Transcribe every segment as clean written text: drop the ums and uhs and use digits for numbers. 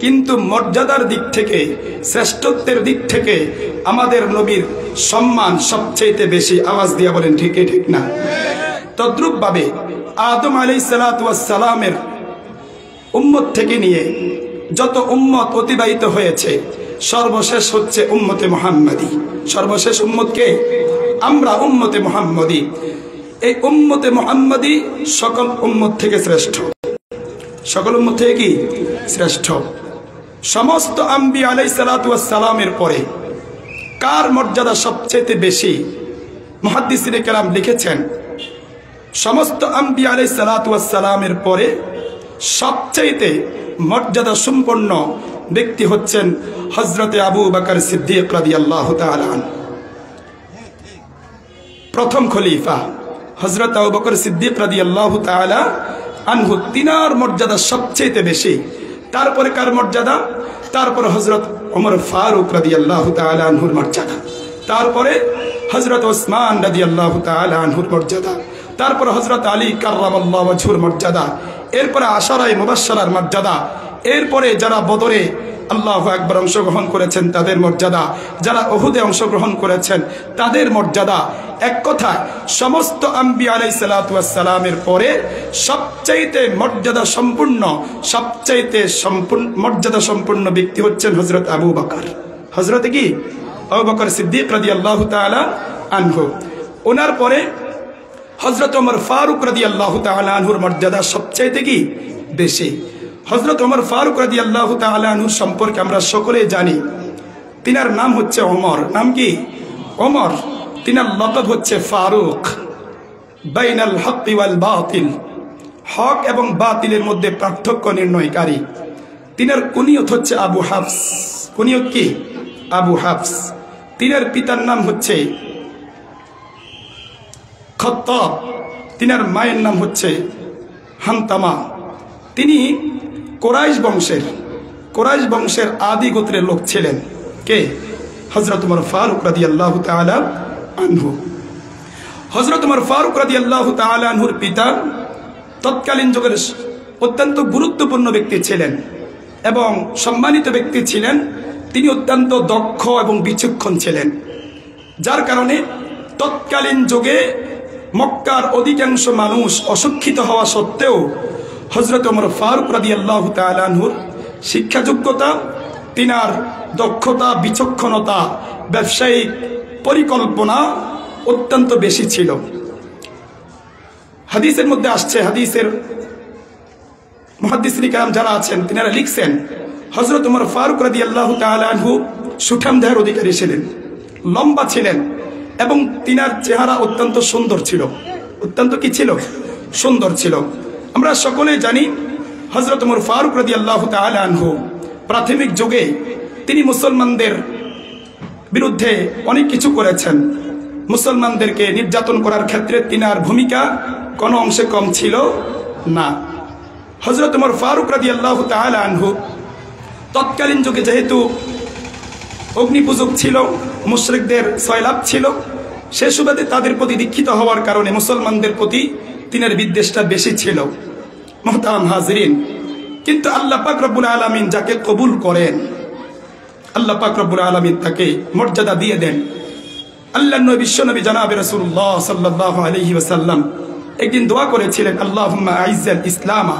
কিন্তু মর্যাদার দিক থেকে, শ্রেষ্ঠত্বের দিক থেকে আমাদের নবীর সম্মান সবচেয়ে বেশি। আওয়াজ দিয়ে বলেন ঠিক না? তদ্রূপ ভাবে আদম আলাইহিস সালাতু ওয়াস সালামের উম্মত থেকে নিয়ে যত উম্মত অতিবাহিত হয়েছে, সর্বশেষ হচ্ছে উম্মতে মুহাম্মাদি। সর্বশেষ উম্মত কে? আমরা উম্মতে মুহাম্মাদি। এই উম্মতে মুহাম্মাদি সকল উম্মত থেকে শ্রেষ্ঠ। সকল উম্মত থেকে কি শ্রেষ্ঠ? সমস্ত আম্বিয়া আলাইহিস সালাতু ওয়াস সালামের পরে কার মর্যাদা সবচেয়ে বেশি? মুহাদ্দিসিনে কেরাম লিখেছেন, সমস্ত আম্বিয়া আলাইহিস সালাতু ওয়াস সালামের পরে সবচেয়ে মর্যাদা সম্পন্ন ব্যক্তি হচ্ছেন হযরতে আবু বকর সিদ্দিক রাদিয়াল্লাহু তাআলা আনহু। প্রথম খলিফা হযরত আবু বকর সিদ্দিক রাদিয়াল্লাহু তাআলা আনহু, তিনার মর্যাদা সবচেয়ে বেশি। তারপরে কার মর্যাদা? তারপরে হযরত ওমর ফারুক রাদিয়াল্লাহু তাআলা আনহুর মর্যাদা, তারপরে হযরত ওসমান রাদিয়াল্লাহু তাআলা আনহুর মর্যাদা, তারপরে হযরত আলী কাররামাল্লাহু ওয়াজহুর মর্যাদা, এরপরে আশারায়ে মুবাশশারার মর্যাদা, এরপরে যারা বদরে আল্লাহু আকবার অংশগ্রহণ করেছেন তাদের মর্যাদা, যারা উহুদে অংশগ্রহণ করেছেন তাদের মর্যাদা। এক কথায় সমস্ত আম্বিয়া আলাইহিস সালাতু ওয়াস সালামের পরে সবচাইতে মর্যাদা সম্পূর্ণ, সবচাইতে মর্যাদা সম্পূর্ণ ব্যক্তি হচ্ছেন হযরত আবু বকর। হযরতে কি? আবু বকর সিদ্দিক রাদিয়াল্লাহু তাআলা আনহু। ওনার পরে হযরত ওমর ফারুক রাদিয়াল্লাহু তাআলা আনহুর মর্যাদা সবচাইতে কি বেশি। হযরত ওমর ফারুক রাদিয়াল্লাহু তাআলা আনহু সম্পর্কে আমরা সকলেই জানি, তিনার নাম হচ্ছে ওমর। নাম কি? ওমর। তিনার লকব হচ্ছে ফারুক, বাইনাল হক ওয়াল বাতিল, হক এবং বাতিলের মধ্যে পার্থক্য নির্ণয়কারী। তিনার কুনিয়ত হচ্ছে আবু হাফস। কুনিয়ত কি? আবু হাফস। তিনার পিতার নাম হচ্ছে খত্তাব, তিনার মায়ের নাম হচ্ছে হান্তামা। তিনি কোরাইশ বংশের আদি গোত্রের লোক ছিলেন। কে? হযরত ওমর ফারুক রাদিয়াল্লাহু তাআলা আনহু। হযরত ওমর ফারুক রাদিয়াল্লাহু তাআলা আনহুর পিতা তৎকালীন যুগের অত্যন্ত গুরুত্বপূর্ণ ব্যক্তি ছিলেন এবং সম্মানিত ব্যক্তি ছিলেন। তিনি অত্যন্ত দক্ষ এবং বিচক্ষণ ছিলেন, যার কারণে তৎকালীন যুগে মক্কার অধিকাংশ মানুষ অশিক্ষিত হওয়া সত্ত্বেও হযরত ওমর ফারুক রাদিয়াল্লাহু তাআলা আনহুর শিক্ষা যোগ্যতা, তিনার দক্ষতা, বিচক্ষণতা, ব্যবসায়িক পরিকল্পনা অত্যন্ত বেশি ছিল। হাদিসের মধ্যে আসছে, হাদিসের মুহাদ্দিসিন কিরাম যারা আছেন তিনারা লিখছেন, হযরত ওমর ফারুক রাদিয়াল্লাহু তাআলা আনহু সুঠাম দেহের অধিকারী ছিলেন, লম্বা ছিলেন এবং তিনার চেহারা অত্যন্ত সুন্দর ছিল। অত্যন্ত কি ছিল? সুন্দর ছিল। আমরা সকলেই জানি হযরত ওমর ফারুক রাদিয়াল্লাহু তাআলা আনহু প্রাথমিক যুগে তিনি মুসলমানদের বিরুদ্ধে অনেক কিছু করেছেন। মুসলমানদেরকে নির্যাতন করার ক্ষেত্রে তিনার ভূমিকা কোনো অংশে কম ছিল না। হযরত ওমর ফারুক রাদিয়াল্লাহু তাআলা আনহু তৎকালীন যুগে যেহেতু অগ্নিপূজক ছিল, মুশরিকদের সয়লাভ ছিল, সে সুবাদে তাদের প্রতি দীক্ষিত হওয়ার কারণে মুসলমানদের প্রতি তিনার বিদ্বেষটা বেশি ছিল। মুহতারাম হাজিরিন, কিন্তু আল্লাহ পাক রব্বুল আলামিন যাকে কবুল করেন, আল্লাহ পাক রব্বুল আলামিন তাকে মর্যাদা দিয়ে দেন। আল্লাহর নবী বিশ্বনবী জনাবে রাসূলুল্লাহ সাল্লাল্লাহু আলাইহি ওয়াসাল্লাম একদিন দোয়া করেছিলেন, আল্লাহুম্মা আইজ্জাল ইসলামা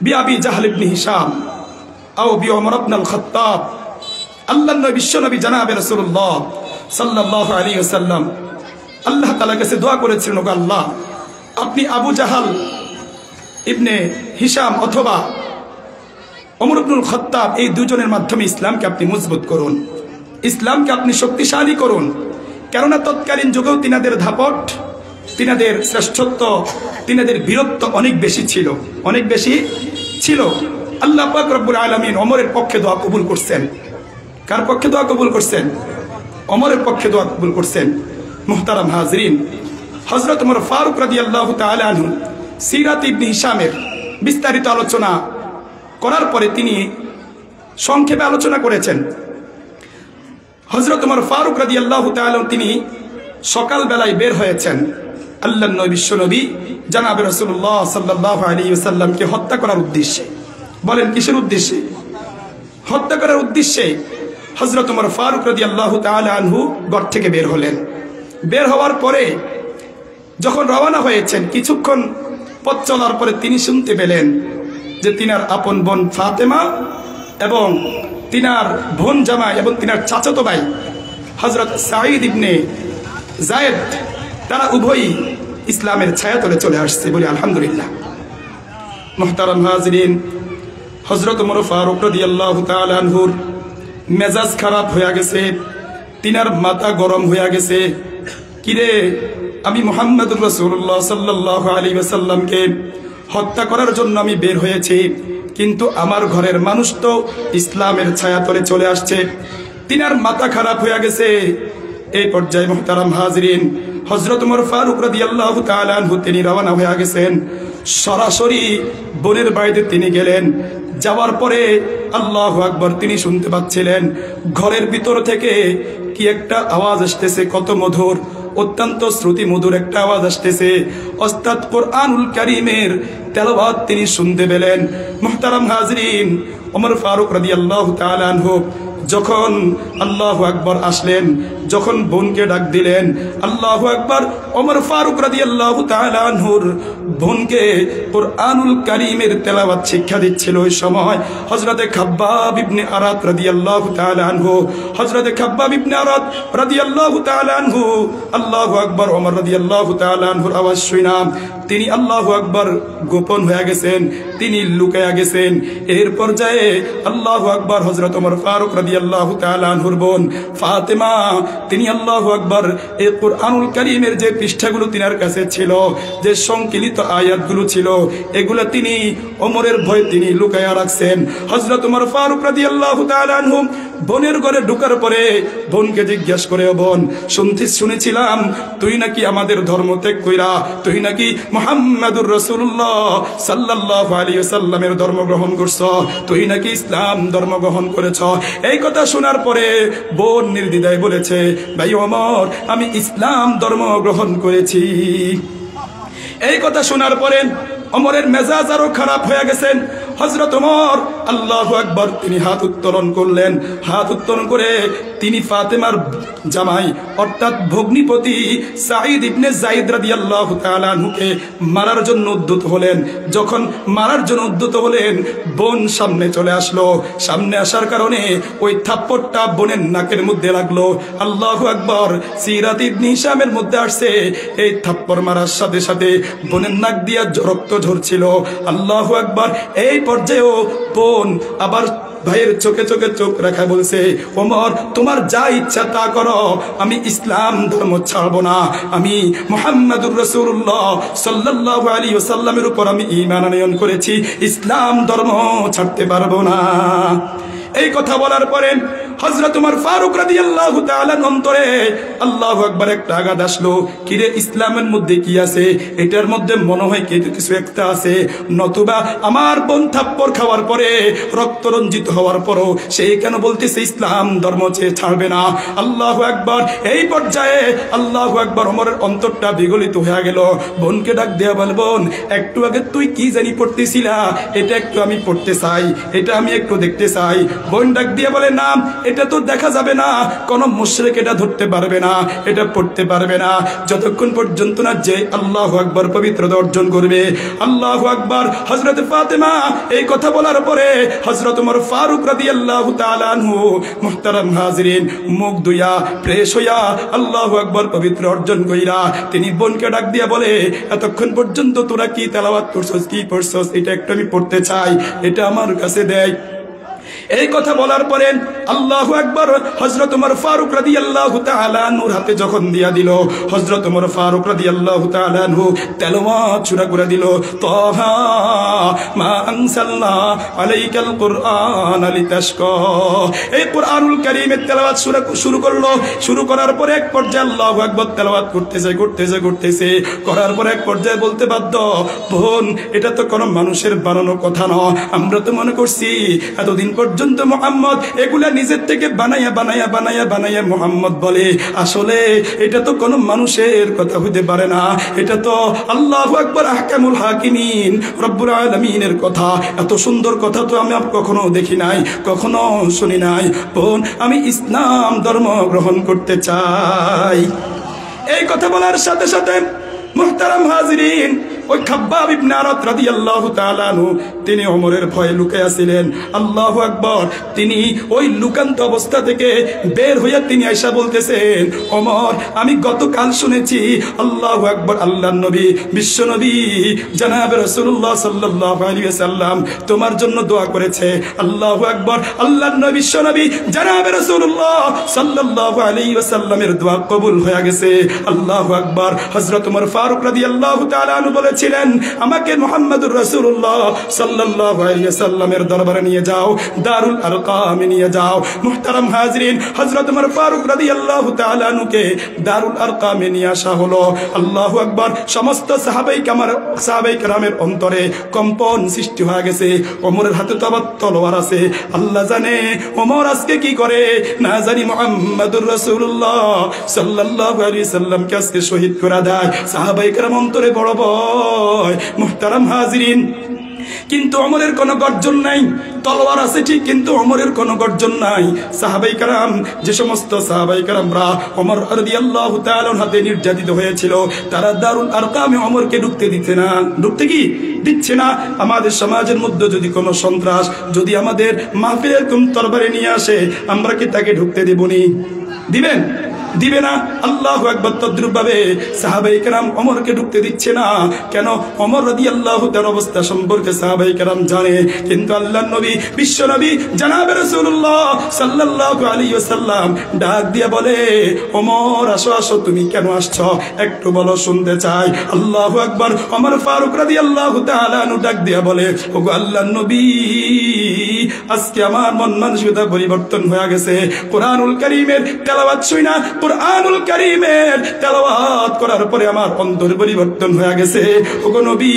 বিআবি জাহল ইবনে হিশাম আও বিউমর ইবনে আল খাত্তাব। আল্লাহর নবী বিশ্বনবী জনাবে রাসূলুল্লাহ সাল্লাল্লাহু আলাইহি ওয়াসাল্লাম আল্লাহ তাআলার কাছে দোয়া করেছিলেন, ওগো আল্লাহ, আপনি আবু জাহাল ইবনে হিশাম অথবা ওমর ইবনুল খাত্তাব এই দুজনের মাধ্যমে ইসলামকে আপনি মজবুত করুন, ইসলামকে আপনি শক্তিশালী করুন। কেননা তৎকালীন যুগেও তিনাদের দাপট, তিনাদের শ্রেষ্ঠত্ব, তিনাদের বীরত্ব অনেক বেশি ছিল, অনেক বেশি ছিল। আল্লাহ পাক রব্বুল আলামিন ওমরের পক্ষে দোয়া কবুল করছেন। কার পক্ষে দোয়া কবুল করছেন? ওমরের পক্ষে দোয়া কবুল করছেন। মুহতারাম হাজরিন, হযরত ওমর ফারুক রাদিয়াল্লাহু তাআলা আনহু সিরাত ইবনে হিশামের বিস্তারিত আলোচনা করার পরে তিনি সংক্ষেপে আলোচনা করেছেন। হযরত ওমর ফারুক রাদিয়াল্লাহু তাআলা তিনি সকাল বেলায় বের হয়েছেন আল্লাহর নবী বিশ্বনবী জনাবে রাসূলুল্লাহ সাল্লাল্লাহু আলাইহি ওয়াসাল্লামকে হত্যা করার উদ্দেশ্যে। বলেন কিসের উদ্দেশ্যে? হত্যা করার উদ্দেশ্যে হযরত ওমর ফারুক রাদিয়াল্লাহু তাআলা আনহু ঘর থেকে বের হলেন। বের হওয়ার পরে যখন রওনা হয়েছেন, কিছুক্ষণ পথ চলার পরে তিনি শুনতে পেলেন যে তিনার আপন বোন ফাতেমা এবং তিনার বোন জামাই এবং তিনার চাচাতো ভাই হযরত সাঈদ ইবনে যায়েদ, তারা উভয়ই ইসলামের ছায়াতলে চলে আসছে। বলি আলহামদুলিল্লাহ। মুহতারাম হাজিরিন, হযরত ওমর ফারুক রাদিয়াল্লাহু তাআলা আনহুর মেজাজ খারাপ হয়ে গেছে, তিনার মাথা গরম হয়ে গেছে। কিরে, আমি মুহাম্মদুর রাসূলুল্লাহ সাল্লাল্লাহু আলাইহি ওয়াসাল্লামকে হত্যা করার জন্য আমি বের হয়েছি, কিন্তু আমার ঘরের মানুষ তো ইসলামের ছায়াতলে চলে আসছে। তিনার মাথা খারাপ হয়ে গেছে। এই পর্যায়ে মুহতারাম হাজিরিন, হযরত ওমর ফারুক রাদিয়াল্লাহু তাআলা আনহু তিনি রওনা হয়ে গেছেন। সরাসরি বোনের বাড়িতে তিনি গেলেন। যাওয়ার পরে আল্লাহু আকবার, তিনি শুনতে পাচ্ছিলেন ঘরের ভিতর থেকে কি একটা আওয়াজ আসতেছে, কত মধুর, অত্যন্ত শ্রুতি মধুর একটা আওয়াজ আসতেছে। ওস্তাদ কোরআনুল কারীমের তেলাওয়াত তিনি শুনতে পেলেন। মুহতারাম হাজিরিন, ওমর ফারুক রাদিয়াল্লাহু তাআলা আনহু যখন আল্লাহু আকবার আসলেন, যখন বোনকে ডাক দিলেন, আল্লাহু আকবার, ওমর ফারুক রাদিয়াল্লাহু তাআলা আনহুর বোনকে কোরআনুল কারীমের তেলাওয়াত শিক্ষা দিচ্ছিল। ওই সময় হযরতে খাব্বাব ইবনে আরাত রাদিয়াল্লাহু তাআলা আনহু, হযরতে খাব্বাব ইবনে আরাত রাদিয়াল্লাহু তাআলা আনহু আল্লাহু আকবার, ওমর রাদিয়াল্লাহু তাআলা আনহুর আওয়াজ শুনা তিনি আল্লাহু আকবার গোপন হয়ে গেছেন, তিনি লুকায়া গেছেন। এর পর্যায়ে আল্লাহু আকবার, হযরত ওমর ফারুক রাদিয়াল্লাহু তাআলা আনহুর বোন ফাতেমা তিনি আল্লাহু আকবার এই কোরআনুল কারীমের যে পৃষ্ঠাগুলো তিনার কাছে ছিল, যে সংকলিত আয়াতগুলো ছিল, এগুলা তিনি ওমরের ভয়ে তিনি লুকায়া রাখছেন। হযরত ওমর ফারুক রাদিয়াল্লাহু তাআলা আনহু বোনের ঘরে ঢোকার পরে বোনকে জিজ্ঞাসা করে, বোন, শুনেছিলাম তুই নাকি আমাদের ধর্ম ত্যাগ কইরা তুই নাকি মুহাম্মাদুর রাসূলুল্লাহ সাল্লাল্লাহু আলাইহি ওয়াসাল্লামের ধর্ম গ্রহণ করছ, তুই নাকি ইসলাম ধর্ম গ্রহণ করেছ। এই কথা শোনার পরে বোন নির্দ্বিধায় বলেছে, ভাই ওমর, আমি ইসলাম ধর্ম গ্রহণ করেছি। এই কথা শোনার পরে ওমরের মেজাজ আরো খারাপ হয়ে গেছেন। হযরত ওমর আল্লাহু আকবার তিনি হাত উত্তোলন করলেন। হাত উত্তোলন করে তিনি ফাতেমার জামাই অর্থাৎ ভগ্নিপতি সাঈদ ইবনে যায়েদ রাদিয়াল্লাহু তাআলা আনহুকে মারার জন্য উদ্যত হলেন। যখন মারার জন্য উদ্যত হলেন, বোন সামনে চলে আসলো। সামনে আসার কারণে ওই থাপ্পড়টা বোনের নাকের মধ্যে লাগলো। আল্লাহু আকবার, সিরাত ইবনে হিশামের মধ্যে আসছে এই থাপ্পড় মারার সাথে সাথে বোনের নাক দিয়ে রক্ত ঝরছিল। আল্লাহু আকবার। এই পর্যায়েও বোন আবার ভাইয়ের চোখে চোখে চোখ রাখা বলছে, ওমর, তোমার যা ইচ্ছা তা করো, আমি ইসলাম ধর্ম ছাড়বো না। আমি মুহাম্মাদুর রাসূলুল্লাহ সাল্লাল্লাহু আলাইহি ওয়াসাল্লামের উপর আমি ঈমান আনয়ন করেছি, ইসলাম ধর্ম ছাড়তে পারবো না। এই কথা বলার পরে হযরত ওমর ফারুক রাদিয়াল্লাহু তাআলা অন্তরে আল্লাহু আকবার একটা আঘাত আসলো। কিরে, ইসলামের মধ্যে কি আছে? এটার মধ্যে মনে হয় কিছু একটা আছে, নতুবা আমার বোন থাপ্পড় খাওয়ার পরে রক্ত রঞ্জিত হওয়ার পরও সে কেন বলতেছে ইসলাম ধর্ম ছাড়বে না? আল্লাহু আকবার। এই পর্যায়ে আল্লাহু আকবার, ওমরের অন্তরটা বিগলিত হয়ে গেল। বোনকে ডাক দেয়া বল, বোন, একটু আগে তুই কি জানি পড়তেছিলা, এটা একটু আমি পড়তে চাই, এটা আমি একটু দেখতে চাই। বোন ডাক দিয়ে বলে, না, এটা তো দেখা যাবে না, কোন মুশরিক এটা ধরতে পারবে না, এটা পড়তে পারবে না, যতক্ষণ পর্যন্ত না যে আল্লাহু আকবার পবিত্রতা অর্জন করবে। আল্লাহু আকবার। হযরত ফাতেমা এই কথা বলার পরে হযরত ওমর ফারুক রাদিয়াল্লাহু তাআলা আনহু মুহতারাম হাজিরিন মুখ দুইয়া ফ্রেশ হইয়া আল্লাহু আকবার পবিত্র অর্জন কইরা তিনি বোনকে ডাক দিয়া বলে, এতক্ষণ পর্যন্ত তোরা কি তেলাওয়াত করছস, কি পড়ছস, এটা একটু আমি পড়তে চাই, এটা আমার কাছে দেয়। এই কথা বলার পরে আল্লাহু আকবার, হযরত ওমর ফারুক রাদিয়াল্লাহু তাআলা আনহুর হাতে যখন দিয়া দিল, হযরত ওমর ফারুক রাদিয়াল্লাহু তাআলা আনহু তেলাওয়াত শুরু করে দিল, তাহা মা আনসালনা আলাইকাল কুরআন লিতাশকা। এই কুরআনুল কারীমের তেলাওয়াত শুরু করলো। শুরু করার পরে এক পর্যায়ে আল্লাহু আকবার তেলাওয়াত করতেছে করার পরে এক পর্যায়ে বলতে বাধ্য, বোন, এটা তো কোনো মানুষের বানানো কথা না, আমরা তো মনে করছি এতদিন পর্যন্ত পর্যন্ত মুহাম্মদ এগুলা নিজের থেকে বানায়া মুহাম্মদ বলে, আসলে এটা তো কোনো মানুষের কথা হইতে পারে না, এটা তো আল্লাহু আকবার আহকামুল হাকিমিন রব্বুল আলামিনের কথা। এত সুন্দর কথা তো আমি কখনো দেখি নাই, কখনো শুনি নাই। বোন, আমি ইসলাম ধর্ম গ্রহণ করতে চাই। এই কথা বলার সাথে সাথে মুহতারাম হাজিরিন, ওই খাব্বাব ইবনে আরাত রাদিয়াল্লাহু তাআলা আনহু তিনি ওমরের ভয়ে লুকায়া ছিলেন। আল্লাহু আকবার। তিনি ওই লুকান্ত অবস্থা থেকে বের হইয়া তিনি আয়েশা বলতেছেন, ওমর, আমি গতকাল শুনেছি আল্লাহু আকবার, আল্লাহর নবী বিশ্ব নবী জনাব রাসূলুল্লাহ সাল্লাল্লাহু আলাইহি ওয়াসাল্লাম তোমার জন্য দোয়া করেছে। আল্লাহু আকবার। আল্লাহর নবী বিশ্ব নবী জনাব রাসূলুল্লাহ সাল্লাল্লাহু আলাইহি ওয়াসাল্লামের দোয়া কবুল হয়ে গেছে। আল্লাহু আকবার। হযরত ওমর ফারুক রাদিয়াল্লাহু তাআলা আনহু বলেছিলেন, আমাকে মুহাম্মদুর রাসূলুল্লাহ সাল্লাল্লাহু আলাইহি ওয়াসাল্লামের দরবারে নিয়ে যাও, দারুল আরকামে নিয়ে যাও। মুহতারাম হাজিরিন, হযরত ওমর ফারুক রাদিয়াল্লাহু তাআলা আনহুকে দারুল আরকামে নিয়ে আসা হলো। আল্লাহু আকবার। সমস্ত সাহাবায়ে কেরামের অন্তরে কম্পন সৃষ্টি হয়ে গেছে। ওমরের হাতে তো আবার তলোয়ার আছে। আল্লাহ জানে ওমর আজকে কি করে, না জানি মুহাম্মদুর রাসূলুল্লাহ সাল্লাল্লাহু আলাইহি ওয়াসাল্লামকে আজকে শহীদ করে দেয়। সাহাবায়ে কেরাম অন্তরে বড় ভয়। মুহতারাম হাজিরিন, কিন্তু ওমরের কোনো গর্জন নাই। তলোয়ার আছে ঠিক, কিন্তু ওমরের কোনো গর্জন নাই। সাহাবায়ে কেরাম, যে সমস্ত সাহাবায়ে কেরামরা ওমর রাদিয়াল্লাহু তাআলা হাতে নির্যাতিত হয়েছিল, তারা দারুল আরকামে ওমরকে ঢুকতে দিচ্ছে না। আমাদের সমাজের মধ্যে যদি কোনো সন্ত্রাস যদি আমাদের মাহফিলের তরবারে নিয়ে আসে, আমরা কি তাকে ঢুকতে দেবনি? দিবে না। আল্লাহু আকবার। তদ্রুপভাবে সাহাবায়ে কেরাম ওমরকে ঢুকতে দিচ্ছে না। কেন? ওমর রাদিয়াল্লাহু তাআলা অবস্থা সম্পর্কে সাহাবায়ে কেরাম জানে। কিন্তু আল্লাহর নবী বিশ্ব নবী জনাবে রাসূলুল্লাহ সাল্লাল্লাহু আলাইহি ওয়াসাল্লাম ডাক দিয়ে বলে, ওমর আসো, তুমি কেন আসছো? একটু বলো, শুনতে চাই। আল্লাহু আকবার। ওমর ফারুক রাদিয়াল্লাহু তাআলা আনহু ডাক দিয়ে বলে, ওগো আল্লাহর নবী, আজকে আমার মন মানসিকতা পরিবর্তন হয়ে গেছে। কোরআনুল কারীমের তেলাওয়াত শুনা, কোরআনুল কারীমের তেলাওয়াত করার পরে আমার অন্তর পরিবর্তন হয়ে গেছে। ওগো নবী,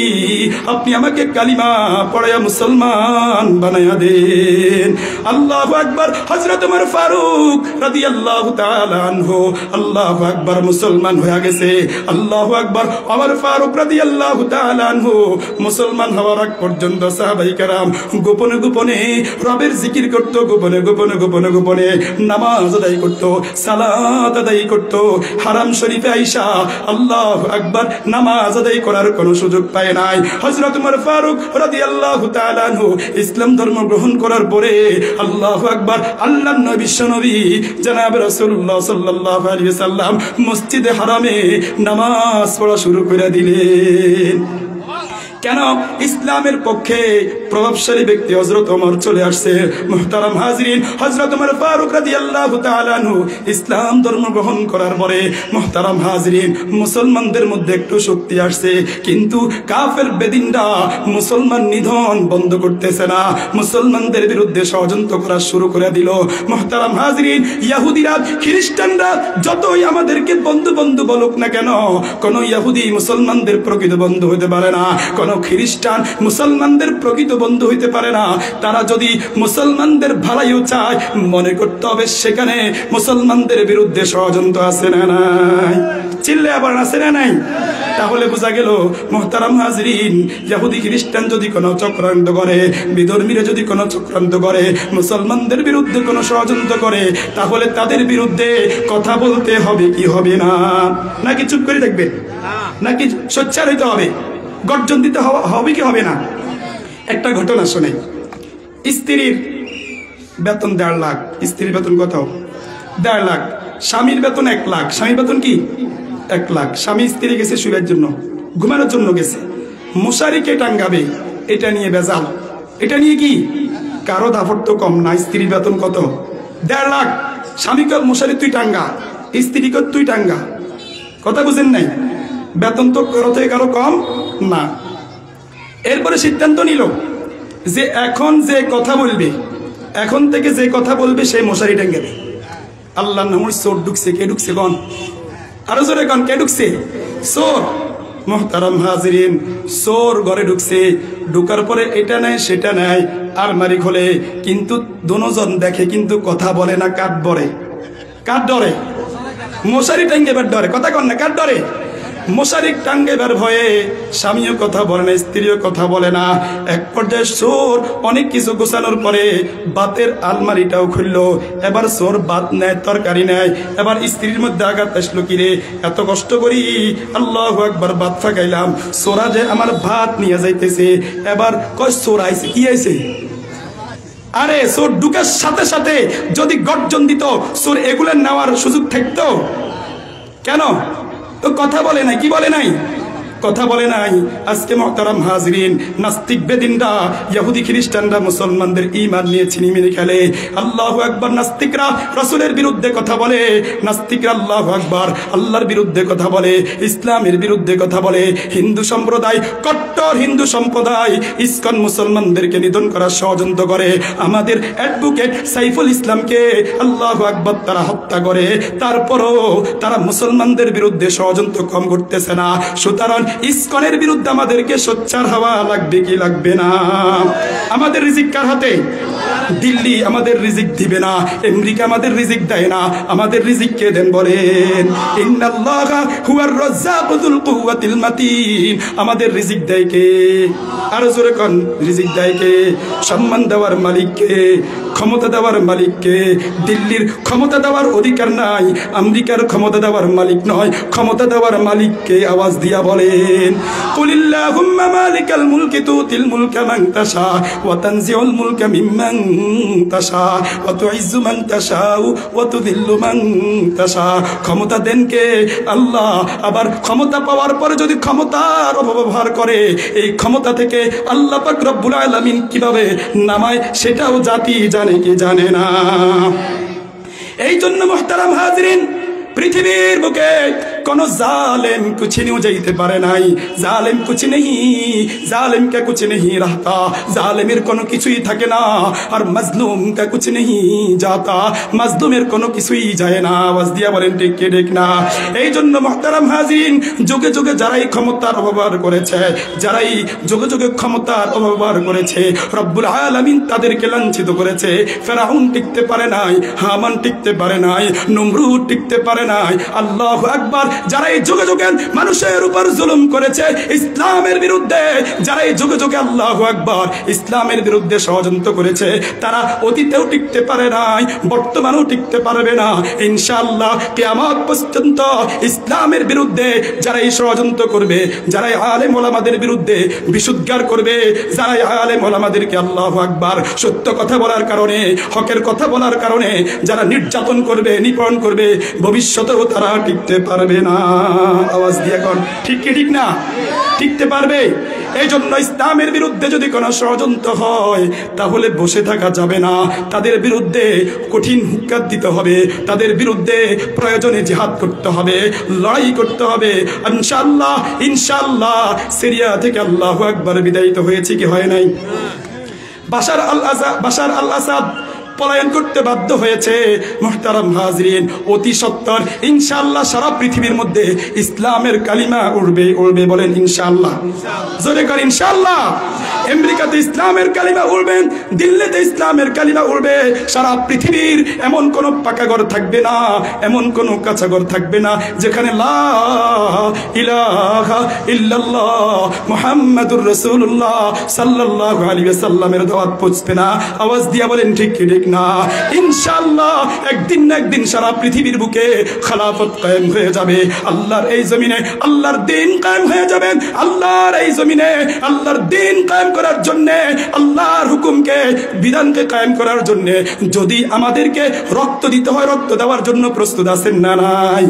আপনি আমাকে কালিমা পড়ায়া মুসলমান বানায়া দেন। আল্লাহু আকবার। হযরত ওমর ফারুক রাদিয়াল্লাহু তাআলা আনহু আল্লাহু আকবার মুসলমান হয়ে গেছে। আল্লাহু আকবার। ওমর ফারুক রাদিয়াল্লাহু তাআলা আনহু মুসলমান হওয়ার আগ পর্যন্ত সাহাবায়ে কেরাম গোপনে গোপনে রবের জিকির করত, গোপনে নামাজ আদায় করত, সালাত আদায় করত। হারাম শরীফে আয়েশা আল্লাহু আকবার নামাজ আদায় করার কোনো সুযোগ পায় নাই। হযরত ওমর ফারুক রাদিয়াল্লাহু তাআলা আনহু ইসলাম ধর্ম গ্রহণ করার পরে আল্লাহু আকবার, আল্লাহর নবী বিশ্ব নবী জনাব রাসূলুল্লাহ সাল্লাল্লাহু আলাইহি ওয়াসাল্লাম মসজিদে হারামে নামাজ পড়া শুরু করে দিলেন। কেন? ইসলামের পক্ষে প্রভাবশালী ব্যক্তি হযরত ওমর চলে আসছে। মুহতারাম হাজিরিন, হযরত ওমর ফারুক রাদিয়াল্লাহু তাআলা আনহু ইসলাম ধর্ম গ্রহণ করার পরে মুহতারাম হাজিরিন মুসলমানদের মধ্যে একটু শক্তি আসছে, কিন্তু কাফের বেদিনরা মুসলমান নিধন বন্ধ করতেছে না, মুসলমানদের বিরুদ্ধে ষড়যন্ত্র করা শুরু করে দিল। মুহতারাম হাজিরিন, ইহুদিরা খ্রিস্টানরা যতই আমাদেরকে বন্ধু বলুক না কেন, কোন ইহুদি মুসলমানদের প্রকৃত বন্ধু হতে পারে না, কোন খ্রিস্টান মুসলমানদের প্রকৃত বন্ধু হইতে পারে না। তারা যদি মুসলমানদের ভালোই চায়, মনে করতে হবে সেখানে মুসলমানদের বিরুদ্ধে ষড়যন্ত্র আছে না নাই? চিল্লে আবার আছে না নাই? তাহলে বোঝা গেল মুহতারাম হাজিরিন, ইহুদি খ্রিস্টান যদি কোনো চক্রান্ত করে, বিধর্মীরা যদি কোনো চক্রান্ত করে, মুসলমানদের বিরুদ্ধে কোনো ষড়যন্ত্র করে, তাহলে তাদের বিরুদ্ধে কথা বলতে হবে কি হবে না? নাকি চুপ করে থাকবে? নাকি সোচ্চার হইতে হবে? গর্জন দিতে হবে কি হবে না? একটা ঘটনা শোনে। স্ত্রীর বেতন 1.5 লাখ। স্ত্রীর বেতন কত? 1.5 লাখ। স্বামীর বেতন 1 লাখ। স্বামীর বেতন কি? 1 লাখ। স্বামী স্ত্রী গেছে শুয়ের জন্য, ঘুমানোর জন্য গেছে, মশারিকে টাঙ্গাবে, এটা নিয়ে বেজাল। এটা নিয়ে কি? কারো দাফট তো কম না। স্ত্রীর বেতন কত? 1.5 লাখ। স্বামীকে মশারি তুই টাঙ্গা, স্ত্রীকে তুই টাঙ্গা। কথা বুঝেন নাই? বেতন তো কারো কম না। এরপরে সিদ্ধান্ত নিল যে এখন যে কথা বলবে, এখন থেকে যে কথা বলবে সে মশারি টাঙ্গাবে। আল্লাহ নামের চোর ঢুকছে। কে ঢুকছে? কন আরো জোরে কন, কে ঢুকছে? চোর। মুহতারাম হাজিরিন, চোর ঘরে ঢুকছে, ঢুকার পরে এটা নেয় সেটা নেয়, আলমারি খোলে, কিন্তু দুজন দেখে কিন্তু কথা বলে না। কার ডরে? কার ডরে? মশারি টাঙ্গেবার ডরে। কথা কন না, কার ডরে? মশারি টাঙ্গেবার ভয়ে স্বামীও কথা বলে না, স্ত্রীও কথা বলে না। এক পর্যায়ে চোর অনেক কিছু গোছানোর পরে বাতের আলমারিটাও খুললো। এবার চোর ভাত নেয়, তরকারি নেয়। এবার স্ত্রীর মধ্যে আঘাত আসলো, কিরে এত কষ্ট করি আল্লাহু আকবার ভাত ফাঁকাইলাম, চোরা যে আমার ভাত নিয়ে যাইতেছে। এবার কয় চোর আইছে, কি আইছে? আরে চোর ঢুকার সাথে সাথে যদি গর্জন দিত, চোর এগুলো নেওয়ার সুযোগ থাকতো কেন? তো কথা বলে নাই। কি বলে নাই? কথা বলে নাই। আজকে মুহতারাম হাজিরিন, নাস্তিক বেদিনরা, ইহুদি খ্রিস্টানরা মুসলমানদের ঈমান নিয়ে ছিনিমিনি খেলে। আল্লাহু আকবার। নাস্তিকরা রাসূলের বিরুদ্ধে কথা বলে, নাস্তিকরা আল্লাহু আকবার আল্লাহর বিরুদ্ধে কথা বলে, ইসলামের বিরুদ্ধে কথা বলে। হিন্দু সম্প্রদায়, কট্টর হিন্দু সম্প্রদায় ইসকন মুসলমানদেরকে নিধন করার ষড়যন্ত্র করে। আমাদের অ্যাডভোকেট সাইফুল ইসলামকে আল্লাহু আকবার তারা হত্যা করে। তারপরও তারা মুসলমানদের বিরুদ্ধে ষড়যন্ত্র কম করতেছে না। সুতরাং ইসকনের বিরুদ্ধে আমাদেরকে সোচ্চার হওয়া লাগবে কি লাগবে না? আমাদের রিজিক কার হাতে? দিল্লি আমাদের রিজিক দিবে না, আমেরিকা আমাদের রিজিক দেয় না। আমাদের রিজিক কে দেন বলেন? ইন্নাল্লাহা হুয়ার রাজ্জাকু যুল কুওয়াতিল মাতিন। আমাদের রিজিক দেয় কে? আর জোরে কোন, রিজিক দেয় কে? সম্মান দেওয়ার মালিক কে? ক্ষমতা দেওয়ার মালিক কে? দিল্লির ক্ষমতা দেওয়ার অধিকার নাই, আমেরিকার ক্ষমতা দেওয়ার মালিক নয়। ক্ষমতা দেওয়ার মালিক কে? আওয়াজ দিয়া বলেন। কুলিল্লাহুম্মা মালিকাল মুলকি তুতিল মুলকা মান তাশা ওয়া তানজিউল মুলকা মিম্মান তাশা ওয়া তুইজ্জু মান তাশাউ ওয়া তুযিল্লু মান তাশা। ক্ষমতা দেন কে? আল্লাহ। আবার ক্ষমতা পাওয়ার পরে যদি ক্ষমতার অপব্যবহার করে, এই ক্ষমতা থেকে আল্লাহ পাক রব্বুল আলামিন কিভাবে নামায় সেটাও জাতি জানে কি জানে না। এই জন্য মুহতারাম হাজিরিন, পৃথিবীর বুকে কোন জালেম কুছ নিয়ে যাইতে পারে নাই। জালেম কুছ নেই, জালেম কা কুছ নেই রহতা। জালেমের কোনো কিছুই থাকে না, আর মাজলুম কা কুছ নেই যাতা। মাজলুমের কোনো কিছুই যায় না। আওয়াজ দিয়া বলেন ঠিক কি ঠিক না? এই জন্য মুহতারাম হাজিরিন, যুগে যুগে যারাই ক্ষমতার অপব্যবহার করেছে, যারাই যুগে যুগে ক্ষমতার অপব্যবহার করেছে, রব্বুল আলামিন তাদেরকে লাঞ্ছিত করেছে। ফেরাউন টিকতে পারে নাই, হামান টিকতে পারে নাই, নমরুদ টিকতে পারে নাই। আল্লাহু আকবার। যারা এই যুগে যুগে মানুষের উপর জুলুম করেছে ইসলামের বিরুদ্ধে, যারা এই যুগে যুগে আল্লাহু আকবার ইসলামের বিরুদ্ধে ষড়যন্ত্র করেছে, তারা অতীতেও টিকতে পারে নাই, বর্তমানেও টিকতে পারবে না। ইনশাআল্লাহ কিয়ামত পর্যন্ত ইসলামের বিরুদ্ধে যারা এই ষড়যন্ত্র করবে, যারা আলেম ওলামাদের বিরুদ্ধে বিশুদ্ধার করবে, যারা আলেম ওলামাদেরকে আল্লাহু আকবার সত্য কথা বলার কারণে, হকের কথা বলার কারণে যারা নির্যাতন করবে, নিপীড়ন করবে, ভবিষ্যতেও তারা টিকতে পারবে না। আওয়াজ দিয়ে কোন ঠিক কি ঠিক না? টিকতে পারবে? এই জন্য ইসলামের বিরুদ্ধে যদি কোনো ষড়যন্ত্র হয়, তাহলে বসে থাকা যাবে না। তাদের বিরুদ্ধে কঠিন হুক্কাত দিতে হবে, তাদের বিরুদ্ধে প্রয়োজনে জিহাদ করতে হবে, লড়াই করতে হবে। ইনশাআল্লাহ ইনশাআল্লাহ সিরিয়া থেকে আল্লাহু আকবার বিদায়িত হয়েছে কি হয় নাই? বাশার আল আসাদ পলায়ন করতে বাধ্য হয়েছে। মুহতারাম হাজিরিন, অতি সত্বর ইনশাআল্লাহ সারা পৃথিবীর মধ্যে ইসলামের কালিমা উড়বে। উড়বে বলেন ইনশাআল্লাহ। জোরে কর ইনশাআল্লাহ। আমেরিকাতে ইসলামের কালিমা উড়বে, দিল্লিতে ইসলামের কালিমা উড়বে। সারা পৃথিবীর এমন কোন পাকা ঘর থাকবে না, এমন কোন কাঁচা ঘর থাকবে না যেখানে লা ইলাহা ইল্লাল্লাহ মুহাম্মাদুর রাসূলুল্লাহ সাল্লাল্লাহু আলাইহি ওয়াসাল্লামের দাওয়াত পৌঁছবে না। আওয়াজ দিয়া বলেন ঠিক কি ঠিক না? ইনশাআল্লাহ একদিন না একদিন সারা পৃথিবীর বুকে খেলাফত কায়েম হয়ে যাবে। আল্লাহর এই জমিনে আল্লাহর দ্বীন কায়েম হয়ে যাবে। আল্লাহর এই জমিনে আল্লাহর দ্বীন কায়েম করার জন্য, আল্লাহর হুকুমকে, বিধানকে কায়েম করার জন্য যদি আমাদেরকে রক্ত দিতে হয়, রক্ত দেওয়ার জন্য প্রস্তুত আছেন না নাই?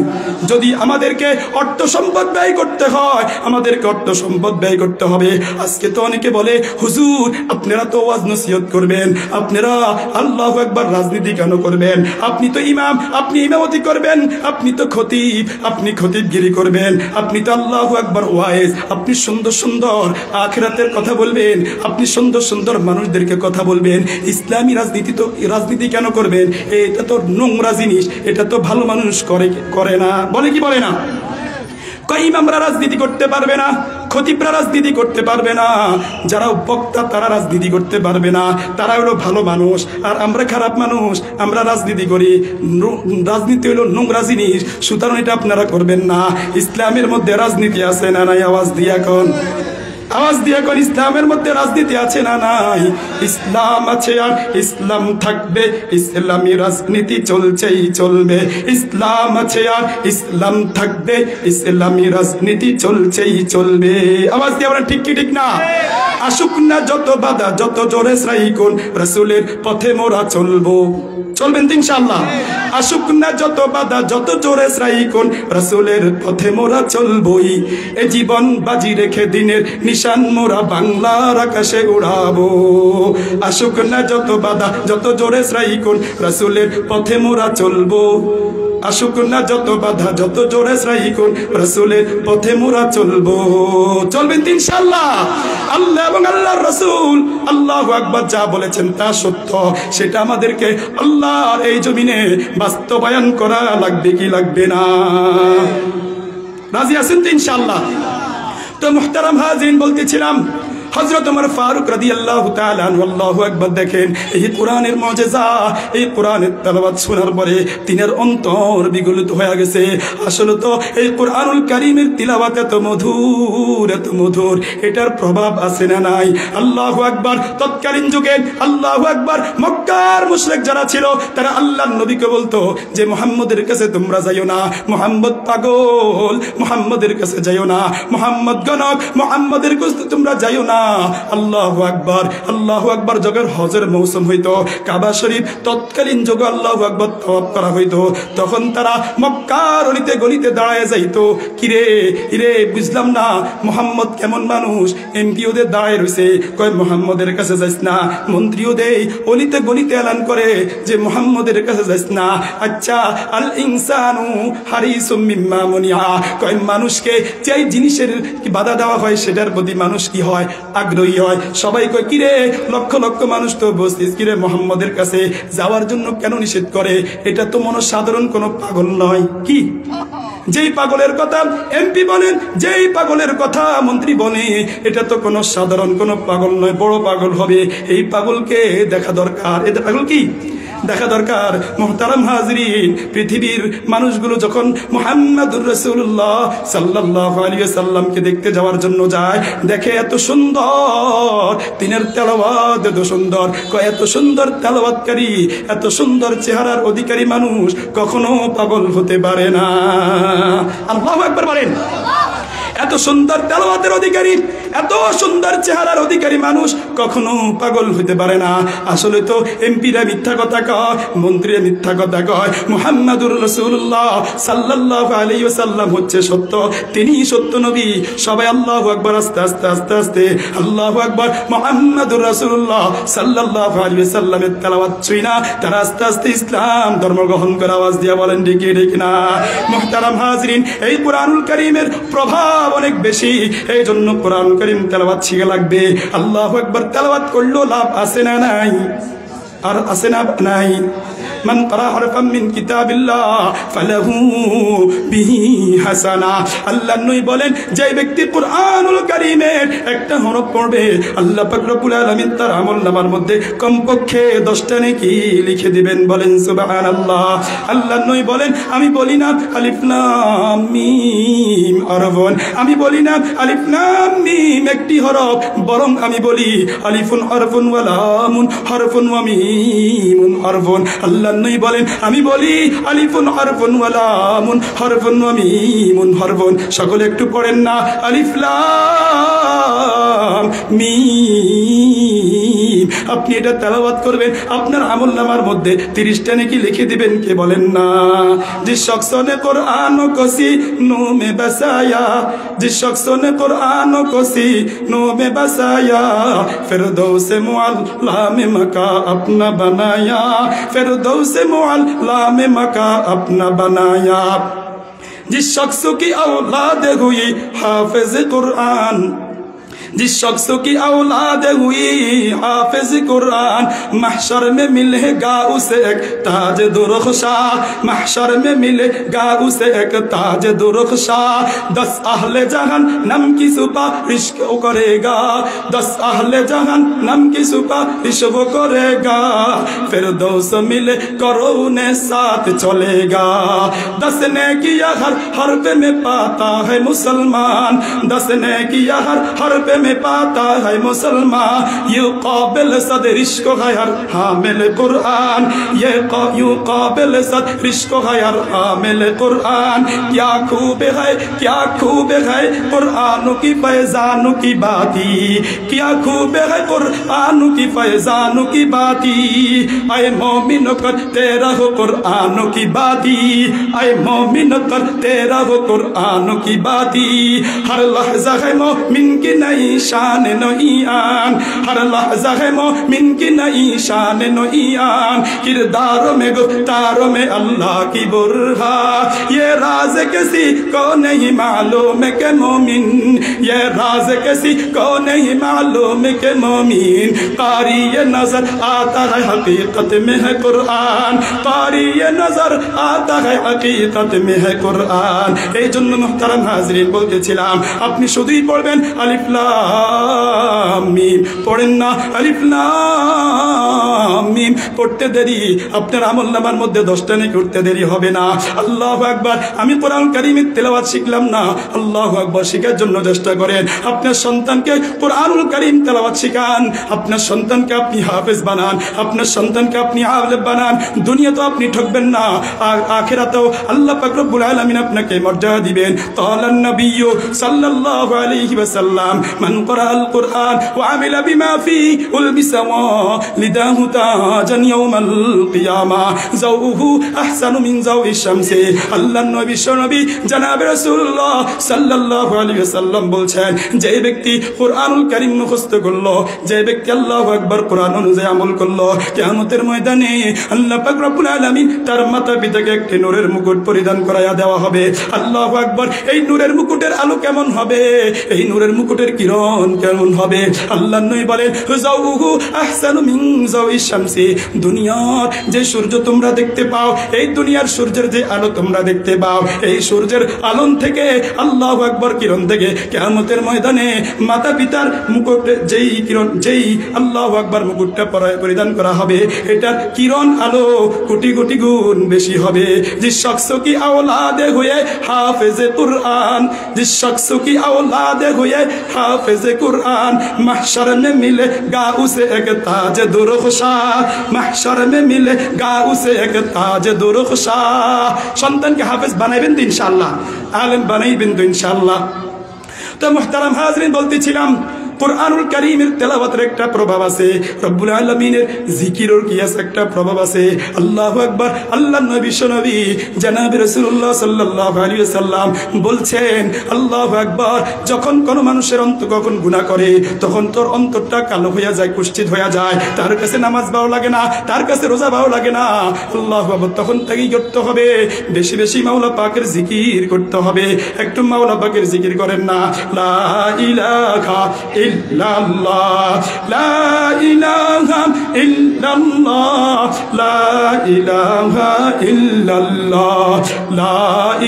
যদি আমাদেরকে অর্থ সম্পদ ব্যয় করতে হয়, আমাদেরকে অর্থ সম্পদ ব্যয় করতে হবে। আজকে তো অনেকে বলে, হুজুর আপনারা তো ওয়াজ নসিহত করবেন, আপনারা আল্লাহু আকবার রাজনীতি কেন করবেন? আপনি তো ইমাম, আপনি ইমামতি করবেন, আপনি তো খতিব, আপনি খতিবগিরি করবেন, আপনি তো আল্লাহু আকবার ওয়াইজ, আপনি সুন্দর সুন্দর আখিরাতের কথা বলবেন, আপনি সুন্দর সুন্দর মানুষদেরকে কথা বলবেন। ইসলামী রাজনীতি কেন করবেন? এটা তো নোংরা জিনিস, এটা তো ভালো মানুষ করে না। বলে কি বলে না? ইমামরা রাজনীতি করতে পারবে না, খতিবরা রাজনীতি করতে পারবে না, যারা বক্তা তারা রাজনীতি করতে পারবে না, তারা হলো ভালো মানুষ আর আমরা খারাপ মানুষ, আমরা রাজনীতি করি। রাজনীতি হলো নোংরা জিনিস, সুতরাং এটা আপনারা করবেন না। ইসলামের মধ্যে রাজনীতি আছে না নাই? আওয়াজ দিয়ে এখন, আওয়াজ দিয়ে এখন, ইসলামের মধ্যে রাজনীতি আছে না নাই? ইসলাম আছে আর ইসলাম থাকবে, ইসলামী রাজনীতি চলছেই চলবে। ইসলাম আছে আর ইসলাম থাকবে, ইসলামী রাজনীতি চলছেই চলবে। আওয়াজ দিয়ে আমরা ঠিক কি ঠিক না? আসুক না যত বাধা, যত জোরে শ্রাইকুন, রাসূলের পথে মোরা চলবো। চলবেন তো ইনশাআল্লাহ? আসুক না যত বাধা, যত জোরে শ্রাইকুন, রাসূলের পথে মোরা চলবই। এ জীবন বাজি রেখে দিনের নিশান মোরা বাংলার আকাশে উড়াবো। আসুক না যত বাধা, যত জোরে শ্রাইকুন, রাসূলের পথে মোরা চলবো। আসুক না যত বাধা, যত জোরে শ্রাইকুন, রাসূলের পথে মোরা চলবো। চলবেন তো ইনশাআল্লাহ? আল্লাহ এবং আল্লাহর রাসূল আল্লাহু আকবার যা বলেছেন তা সত্য, সেটা আমাদেরকে আল্লাহর এই জমিনে বাস্তবায়ন করা লাগবে কি লাগবে না? রাজি আছেন তো ইনশাআল্লাহ? তো মুহতারাম হাজিরিন, বলতেছিলাম হযরত ওমর ফারুক রাদিয়াল্লাহু তাআলা আনহু, আল্লাহু আকবার, দেখেন এই কোরআনের মুজিজা, এই কোরআনের তেলাওয়াত শোনার পরে তিনের অন্তর বিগলিত হয়ে গেছে। আসলে তো এই কোরআনুল কারীমের তিলাওয়াত এত মধুর, এত মধুর, এটার প্রভাব আছে না নাই? আল্লাহু আকবার। তৎকালীন যুগে আল্লাহু আকবার, মক্কার মুশরিক যারা ছিল তারা আল্লাহর নবীকে বলতো যে মুহাম্মদের কাছে তোমরা যাইও না, মুহাম্মদ পাগল, মুহাম্মদের কাছে যাইও না, মুহাম্মদ গণক, মুহাম্মদের কাছে তোমরা যাইও না। আল্লাহু আকবার, আল্লাহু আকবার। যখন হজের মৌসুম হইতো, কাবা শরীফ তৎকালীন যুগে আল্লাহু আকবার তাওয়াফ করা হইতো, তখন তারা মক্কার অলিতে গলিতে দাঁড়ায় যাইতো। কিরে ইরে, বুঝলাম না মুহাম্মদ কেমন মানুষ। এমপিওদের দাঁড়ায় রইছে, কয় মুহাম্মদের কাছে যাইস না। মন্ত্রীও দেই অলিতে গলিতে এলান করে যে মুহাম্মদের কাছে যাইস না। আচ্ছা, আল ইনসানু হারিসুম মিম্মা মুনিয়া, কয় মানুষকে যে জিনিসের বাধা দেওয়া হয় সেটার প্রতি মানুষ কি হয়? আগ্রহী হয়। সবাই কয় কিরে, লক্ষ লক্ষ মানুষ তো বসতিস, কিরে মুহাম্মদের কাছে যাওয়ার জন্য কেন নিষেধ করে? এটা তো মনে সাধারণ কোনো পাগল নয়। কি যেই পাগলের কথা এমপি বলেন, যেই পাগলের কথা মন্ত্রী বলে, এটা তো কোনো সাধারণ কোনো পাগল নয়, বড় পাগল হবে। এই পাগলকে দেখা দরকার। এটা পাগল কি দেখা দরকার। মুহতারাম হাজিরিন, পৃথিবীর মানুষগুলো যখন মুহাম্মাদুর রাসূলুল্লাহ সাল্লাল্লাহু আলাইহি ওয়াসাল্লামকে দেখতে যাওয়ার জন্য যায়, দেখে এত সুন্দর তিনের তেলাওয়াত, এত সুন্দর, কয় এত সুন্দর তেলাওয়াতকারী, এত সুন্দর চেহারার অধিকারী মানুষ কখনো পাগল হতে পারে না। আল্লাহু আকবার বলেন। এত সুন্দর তেলাওয়াতের অধিকারী, এত সুন্দর চেহারার অধিকারী মানুষ কখনো পাগল হতে পারে না। আসলে তো এমপিরা মিথ্যা কথা কয়, মন্ত্রীরা মিথ্যা কথা কয়। মুহাম্মাদুর রাসূলুল্লাহ সাল্লাল্লাহু আলাইহি ওয়াসাল্লাম হচ্ছে সত্য, তিনিই সত্য নবী। সবাই আল্লাহু আকবার, আস্তে আস্তে আস্তে আস্তে আল্লাহু আকবার। মুহাম্মাদুর রাসূলুল্লাহ সাল্লাল্লাহু আলাইহি ওয়াসাল্লামের তেলাওয়াত শুই না তারা আস্তে আস্তে ইসলাম ধর্ম গ্রহণ করে। আওয়াজ দিয়ে বলেন ঠিক ঠিক না? মুহতারাম হাজিরিন, এই কোরআনুল কারীমের প্রভাব অনেক বেশি, এই জন্য কোরআন কারীম তেলাওয়াত শিখা লাগবে। আল্লাহু আকবার তেলাওয়াত করলেও লাভ আছে না নাই? আর আছে না নাই? মান ক্বারা হারফাম মিন কিতাবিল্লাহ ফালাহু বিহি হাসানা। আল্লাহ নবী বলেন, যে ব্যক্তি কোরআনুল কারীমের একটা হরফ পড়বে, আল্লাহ পাক রব্বুল আলামিন তার আমলনামার মধ্যে কমপক্ষে 10টা নেকি লিখে দিবেন। বলেন সুবহানাল্লাহ। আল্লাহ নবী বলেন, আমি বলি না আলিফ লাম মিম হরফুন, আমি বলি না আলিফ লাম মিম একটি হরফ, বরং আমি বলি আলিফুন হরফুন ওয়া লামুন হরফুন ওয়া মিমুন হরফুন। আল্লাহ নবী বলেন, আমি বলি আলিফুন হরফুন ওয়া লামুন হরফুন ওয়া মিমুন হরফুন। সকলে একটু পড়েন না, আলিফ লাম মিম। আপনি এটা তেলাওয়াত করবেন, আপনার আমলনামার মধ্যে 30টা নেকি লিখে দিবেন। কে বলেন না? जिस शख्स ने कुरान को सीनों में बसाया, जिस शख्स ने कुरान को सीनों में बसाया, फिरदौस मुअल्ला में मका अपना बनाया, फिरदौस मुअल्ला में मका अपना बनाया। जिस शख्स की औलाद हुई हाफिज कुरान, जिस शख्स की औलाद हुई हाफिज कुरान महशर में मिलेगा उसे एक ताज दुरुखशा, महशर में मिलेगा उसे एक ताज दुरुखशा। 10 अहले जहान नम की सुपारिश वो करेगा, 10 अहले जहान नम की सुपारिश वो करेगा, फिर 200 मिले करोने साथ चलेगा। 10 ने किया हर हर्फ में पाता है मुसलमान, 10 ने किया हर हर्फ में पाता है मुसलमान। यू काबिल सदरिश को है हर हामिल कुरान, ये यू काबिल सदरिश को है हर हामिल कुरान। क्या खूब है, क्या खूब है कुरान की फैजान की बाती, क्या खूब है कुरान की फैजान की बाती। आए मोमिन करते रहो कुरान की बाती, आए मोमिन करते रहो कुरान की बाती। हर लहजा है मोमिन की नई शान नईयान, हर लहजा है मोमिन की नई शान नईयान। किरदारों में गुफ्तारों में अल्लाह की बुरहा, ये राज किसी को नहीं मालूम के मोमिन, ये राज किसी को नहीं मालूम के मोमिन। कारी ये नजर आता है हकीकत में है कुरान, कारी ये नजर आता है हकीकत में है कुरान। এই জন্য মুহতারাম হাজরিন বলতেছিলাম আপনি শুধুই পড়বেন আলিফ লাম মিম, পড়েন না আলিফ লাম মিম। পড়তে দেরি আপনার আমলনামার মধ্যে 10টা নেকি করতে দেরি হবে না। আল্লাহু আকবার। আমি কোরআন কারীমের তেলাওয়াত শিখলাম না, আল্লাহু আকবার শেখার জন্য চেষ্টা করেন। আপনার সন্তানকে কোরআনুল কারীম তেলাওয়াত শিখান, আপনার সন্তানকে আপনি হাফেজ বানান, আপনার সন্তানকে আপনি আলেম বানান। দুনিয়া তো আপনি ঠকবেন না, আর আখিরাতেও আল্লাহ পাক রব্বুল আলামিন আপনাকে মর্যাদা দিবেন। ক্বালান নবিয়্যু সাল্লাল্লাহু আলাইহি ওয়াসাল্লাম মান ক্বারাআল কুরআন ওয়া আমিলা বিমা ফীহি উলবিসা লিদাহু তাজান ইয়াউমাল কিয়ামা যাওহু আহসানু মিন যাওইশ শামসি। আল্লাহর নবী নবী জনাব রাসূলুল্লাহ সাল্লাল্লাহু আলাইহি ওয়াসাল্লাম বলছেন, যে ব্যক্তি কুরআনুল কারীম মুখস্থ করলো, যে ব্যক্তি আল্লাহু আকবার কোরআন অনুযায়ী আমল করলো, কিয়ামতের ময়দানে আল্লাহ পাক রব্বুল আলামিন তার মাথা পিতাকে একটি নূরের মুকুট পরিধান করায়া দেওয়া হবে। আল্লাহু আকবার। এই নূরের মুকুটের আলো কেমন হবে, এই নূরের মুকুটের কিরণ কেমন হবে? আল্লাহর নবী বলেন যাওহু আহসানু মিন যাওইশ শামসি। দুনিয়ার যে সূর্য তোমরা দেখতে পাও, এই দুনিয়ার সূর্যের যে আলো তোমরা দেখতে পাও, এই সূর্যের আলোন থেকে আল্লাহু আকবার কিরণ থেকে কিয়ামতের ময়দানে মাতা পিতার মুকুটে যেই কিরণ, যেই আল্লাহু আকবার মুকুটটা পরিধান করা হবে, এটার কিরণ আলো কোটি কোটি গুণ বেশি হবে। जिस शख्स की औलाद हुए हाफिज कुरान, जिस शख्स की औलाद हुए हाफिज कुरान महशर में मिलेगा उसे एक ताज दुरुखशा, महशर में मिलेगा उसे एक ताज दुरुखशा। সন্তানকে হাফেজ বানাইবেন তো ইনশাআল্লাহ, আলেম বানাইবেন তো ইনশাআল্লাহ। তো মুহতারাম হাজরিন বলতেছিলাম কুরআনুল কারীমের তেলাওয়াতের একটা প্রভাব আছে, রব্বুল আলামিনের জিকিরের কি আছে একটা প্রভাব আছে। আল্লাহু আকবার। আল্লাহর নবী নবী জনাব রাসূলুল্লাহ সাল্লাল্লাহু আলাইহি ওয়াসাল্লাম বলছেন, আল্লাহু আকবার, যখন কোন মানুষের অন্তর কখন গুনাহ করে তখন তোর অন্তরটা কালো হয়ে যায়, কুষ্ঠিত হয়ে যায়, তার কাছে নামাজ ভালো লাগে না, তার কাছে রোজা ভালো লাগে না। আল্লাহু আকবার। তখন তাকেই করতে হবে বেশি বেশি মাওলা পাকের জিকির করতে হবে। একটু মাওলা পাকের জিকির করেন না, লা ইলাহা ইল্লাল্লাহ, লা ইলাহা ইল্লাল্লাহ, লা ইলাহা ইল্লাল্লাহ, লা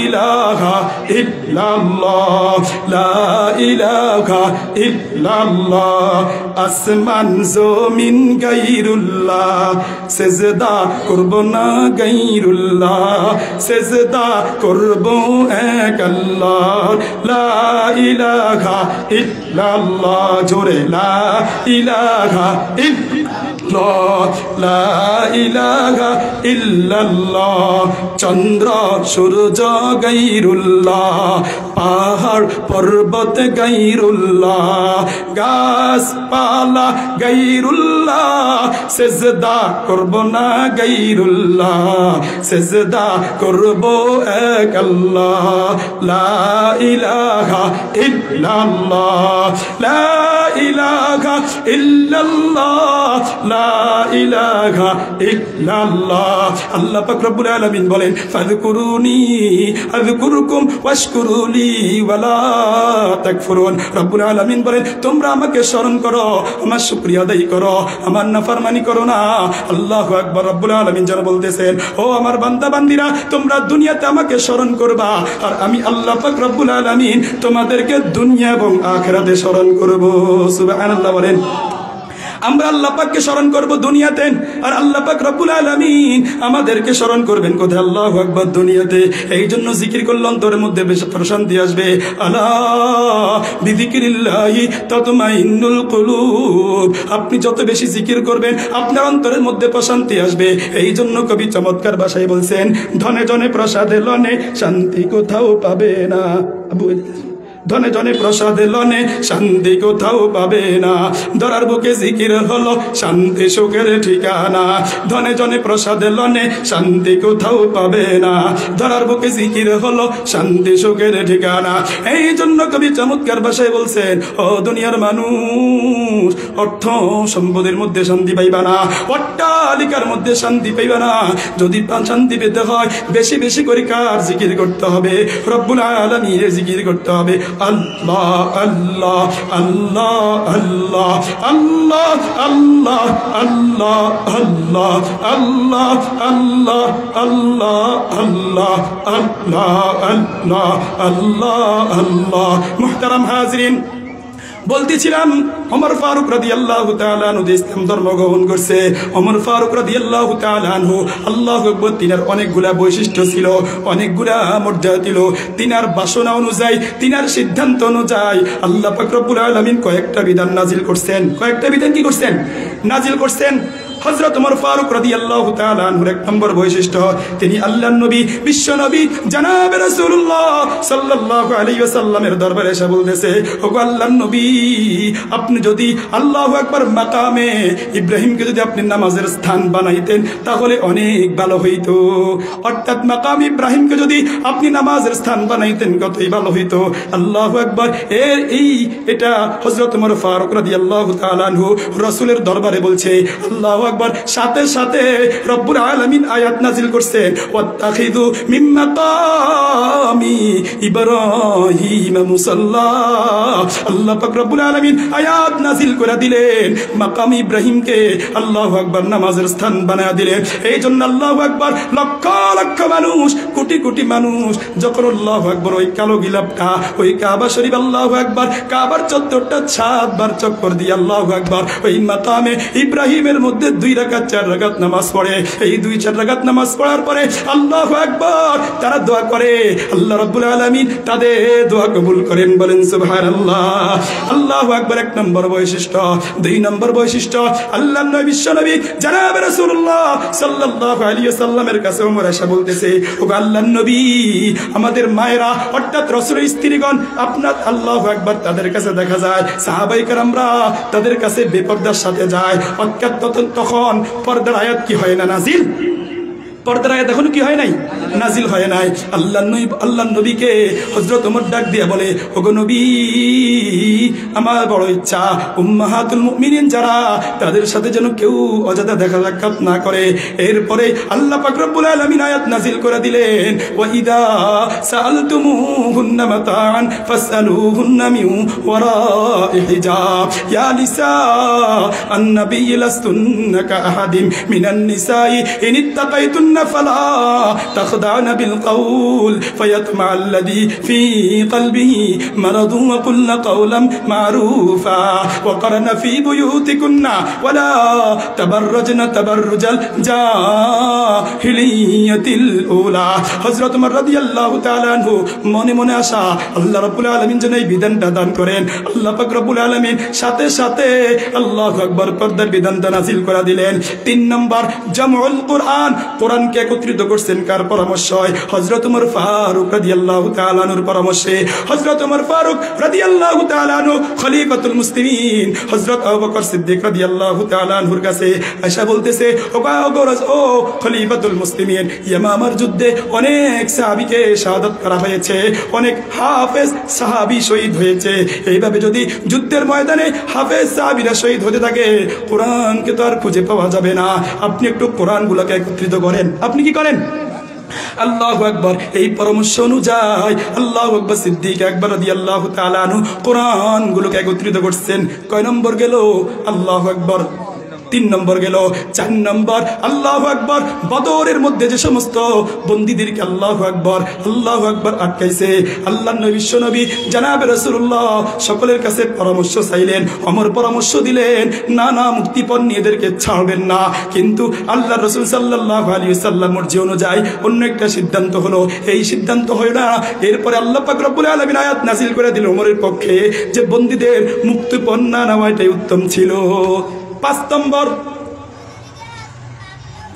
ইলাহা ইল্লাল্লাহ, লা ইলাহা ইল্লাল্লাহ। আসমান জমিন গায়রুল্লাহ, সেজদা করব না গায়রুল্লাহ, সেজদা করব এক আল্লাহ, লা ইলাহা ইল্লাল্লাহ। জোরে লা ইলাহা ইল্লাল্লাহ, লা ইলাহা ইল্লাল্লাহ। চন্দ্র সূর্য গায়রুল্লাহ, পাহাড় পর্বত গায়রুল্লাহ, গাছপালা গায়রুল্লাহ, সেজদা করব না গায়রুল্লাহ, সেজদা করব এক আল্লাহ, লা ইলাহা ইল্লাল্লাহ, লা ইলাহা ইল্লাল্লাহ, লা ইলাহা ইল্লাল্লাহ। আল্লাহ পাক রব্বুল আলামিন বলেন, ফাযকুরুনি আযকুরুকুম ওয়াশকুরুলি ওয়ালা তাকফুরুন। রব্বুল আলামিন বলেন তোমরা আমাকে স্মরণ করো, আমার শুকরিয়া আদায় করো, আমার নাফরমানি করো না। আল্লাহু আকবার। রব্বুল আলামিন যেন বলতেছেন ও আমার বান্দা বান্দিরা তোমরা দুনিয়াতে আমাকে স্মরণ করবা, আর আমি আল্লাহ পাক রব্বুল আলামিন তোমাদেরকে দুনিয়া এবং আখিরাতে স্মরণ করব। সুবহানাল্লাহ বলেন। আমরা আল্লাহ পাককে স্মরণ করব দুনিয়াতে, আর আল্লাহ পাক রব্বুল আলামিন আমাদেরকে স্মরণ করবেন কোথায়? আল্লাহু আকবার, দুনিয়াতে। এই জন্য জিকির করলে অন্তরের মধ্যে বেশ প্রশান্তি আসবে। আলা বিযিকরিল্লাহি তাতমাইন্নুল কুলুব। আপনি যত বেশি জিকির করবেন আপনার অন্তরের মধ্যে প্রশান্তি আসবে। এই জন্য কবি চমৎকার ভাষায় বলছেন ধনে জনে প্রসাদে লনে শান্তি কোথাও পাবে না। ধনে জনে প্রসাদে লনে শান্তি কোথাও পাবে না, ধরার বুকে জিকির হলো শান্তি সুখের ঠিকানা। ধনে জনে প্রসাদে লনে শান্তি কোথাও পাবে না, ধরার বুকে জিকির হলো শান্তি সুখের ঠিকানা। এই জন্য কবি চমৎকার ভাষায় বলছেন ও দুনিয়ার মানুষ, অর্থ সম্পদের মধ্যে শান্তি পাইবা না, অট্টালিকার মধ্যে শান্তি পাইবা না। যদি শান্তি পেতে হয় বেশি বেশি করে কার জিকির করতে হবে? রব্বুল আলামিনের জিকির করতে হবে। আল্লাহ আল্লাহ আল্লাহ আল্লাহ আল্লাহ আল্লাহ আল্লাহ আল্লাহ আল্লাহ আল্লাহ আল্লাহ আল্লাহ আল্লাহ আল্লাহ আল্লাহ আল্লাহ। মুহতারাম হাজিরিন, বলতেছিলাম ওমর ফারুক রাদিয়াল্লাহু তাআলা আনহু ইসলাম ধর্ম গ্রহণ করছে। ওমর ফারুক রাদিয়াল্লাহু তাআলা আনহু আল্লাহু আকবার, তিনার অনেকগুলা বৈশিষ্ট্য ছিল, অনেকগুলা মর্যাদা ছিল। তিনার বাসনা অনুযায়ী, তিনার সিদ্ধান্ত অনুযায়ী আল্লাহ পাক রব্বুল আলামিন কয়েকটা বিধান নাজিল করছেন। কয়েকটা বিধান কি করছেন? নাজিল করছেন। হযরত ওমর ফারুক রাদিয়াল্লাহু তাআলা আনহুর এক নম্বর বৈশিষ্ট্য, তিনি আল্লাহর নবী, বিশ্ব নবী জনাবে রাসূলুল্লাহ সাল্লাল্লাহু আলাইহি ওয়াসাল্লামের দরবারে এসে বলতেছে ওগো আল্লাহর নবী, আপনি যদি আল্লাহু আকবার মাকামে ইব্রাহিমকে যদি আপনি নামাজের স্থান বানাইতেন তাহলে অনেক ভালো হইতো। অর্থাৎ মাকাম ইব্রাহিমকে যদি আপনি নামাজের স্থান বানাইতেন কতই ভালো হইতো। আল্লাহু আকবার। এটা হযরত ওমর ফারুক রাদিয়াল্লাহু তাআলা আনহু রাসূলের দরবারে বলছে। আল্লাহু আকবার। সাথে সাথে রব্বুল আলামিন আয়াত নাজিল করছেন ওয়াত্তাখিযু মিন মাকামি ইব্রাহিম মুসাল্লা। আল্লাহ পাক রব্বুল আলামিন আয়াত নাজিল করে দিলেন, মাকাম ইব্রাহিমকে আল্লাহু আকবার নামাজের স্থান বানায়া দিলেন। এই জন্য আল্লাহু আকবার, লক্ষ লক্ষ মানুষ, কোটি কোটি মানুষ যখন আল্লাহু আকবার ওই কালো গিলাপটা, ওই কাবা শরীফ আল্লাহু আকবার, কাবার চত্বরটা 7 বার চক্কর দিয়ে আল্লাহু আকবার ওই মাকামে ইব্রাহিমের মধ্যে 2 রাকাত 4 রাকাত নামাজ পড়ে। এই 2-4 রাকাত নামাজ পড়ার পরে আল্লাহু আকবার তারা দোয়া করে, আল্লাহ রাব্বুল আলামিন তাদের দোয়া কবুল করেন। বলেন সুবহানাল্লাহ। আল্লাহু আকবার এক নম্বর বৈশিষ্ট্য। 2 নম্বর বৈশিষ্ট্য, আল্লাহর নবী বিশ্ব নবী জনাবে রাসূলুল্লাহ সাল্লাল্লাহু আলাইহি ওয়াসাল্লামের কাছে ওমর এসে বলতেছে ওগো আল্লাহর নবী, আমাদের মায়েরা অর্থাৎ রাসূলের স্ত্রীগণ আপনার আল্লাহু আকবার তাদের কাছে দেখা যায় সাহাবায়ে কেরামরা তাদের কাছে বেপরদার সাথে যায়। অর্থাৎ তখন পর্দার আয়াত কি হয় না নাজিল? পর্দার আয়াত এখনো কি হয় নাই? নাজিল হয় নাই। আল্লাহর নবীকে হযরত ওমর ডাক দিয়ে বলে ওগো নবী, আমার বড় ইচ্ছা উম্মাহাতুল মুমিনিন যারা তাদের সাথে যেন কেউ অযথা দেখা সাক্ষাৎ না করে। এরপরে আল্লাহ পাক রব্বুল আলামিন আয়াত নাজিল করে দিলেন ওয়া ইদা সাআলতুমুহুন্না মাতাআন ফাসআলুহুন্না মিন ওয়ারা'i হিজাব ইয়া নিসা আন-নবী লাস্তুন্না কাআহাদিম মিনান নিসাই ইন ইত্তাকাইতুন فلا تخضعن بالقول فيطمع الذي في قلبه مرض وقلن قولا معروفا وقرن في بيوتكن ولا تبرجن تبرج الجاهلية الأولى। হযরত ওমর রাদিয়াল্লাহু তাআলা আনহু মনে মনে আশা আল্লাহ রাব্বুল আলামিন যেন এই বিধানটা দান করেন। আল্লাহ পাক রব্বুল আলামিন সাথে সাথে আল্লাহু আকবার পর্দার বিধানটা নাযিল করে দিলেন। 3 নম্বর জামউল কুরআন, কোরআনকে একত্রিত করছেন কার পরামর্শ? হযরত ওমর ফারুক রাদিয়াল্লাহু তাআলা আনহুর পরামর্শে। হযরত ওমর ফারুক রাদিয়াল্লাহু তাআলা আনহু খলিফাতুল মুসলিমিন হযরত আবু বকর সিদ্দিক রাদিয়াল্লাহু তাআলা আনহুর কাছে আয়েশা বলতেছে ও খলিফাতুল মুসলিমিন, ইয়ামামার যুদ্ধে অনেক সাহাবীকে শাহাদাত করা হয়েছে, অনেক হাফেজ সাহাবী শহীদ হয়েছে। এইভাবে যদি যুদ্ধের ময়দানে হাফেজ সাহাবীরা শহীদ হতে থাকে কোরআনকে তো আর খুঁজে পাওয়া যাবে না। আপনি একটু কোরআনগুলোকে একত্রিত করেন। আপনি কি করেন? আল্লাহু আকবার। এই পরামর্শ অনুযায়ী আল্লাহু আকবার সিদ্দিক আকবর রাদিয়াল্লাহু তাআলা আনহু কোরআন গুলোকে একত্রিত করছেন। কয় নম্বর গেল? আল্লাহু আকবার। 3 নম্বর গেল। 4 নম্বর আল্লাহু আকবার। বদরের মধ্যে যে সমস্ত বন্দীদেরকে আল্লাহু আকবার আটকাইছে, আল্লাহর নবী বিশ্বনবী জনাবে রাসূলুল্লাহ সকলের কাছে পরামর্শ চাইলেন। ওমর পরামর্শ দিলেন, না না, মুক্তিপণ নিয়ে এদেরকে ছাড়বেন না। কিন্তু আল্লাহর রাসূল সাল্লাল্লাহু আলাইহি ওয়াসাল্লাম মর্জি অনুযায়ী অন্য একটা সিদ্ধান্ত হলো। এই সিদ্ধান্ত হয় না। এরপরে আল্লাহ পাক রব্বুল আলামিন আয়াত নাযিল করে দিল ওমরের পক্ষে যে বন্দীদের মুক্তিপণ না নেওয়াটাই উত্তম ছিল। 5 নম্বর,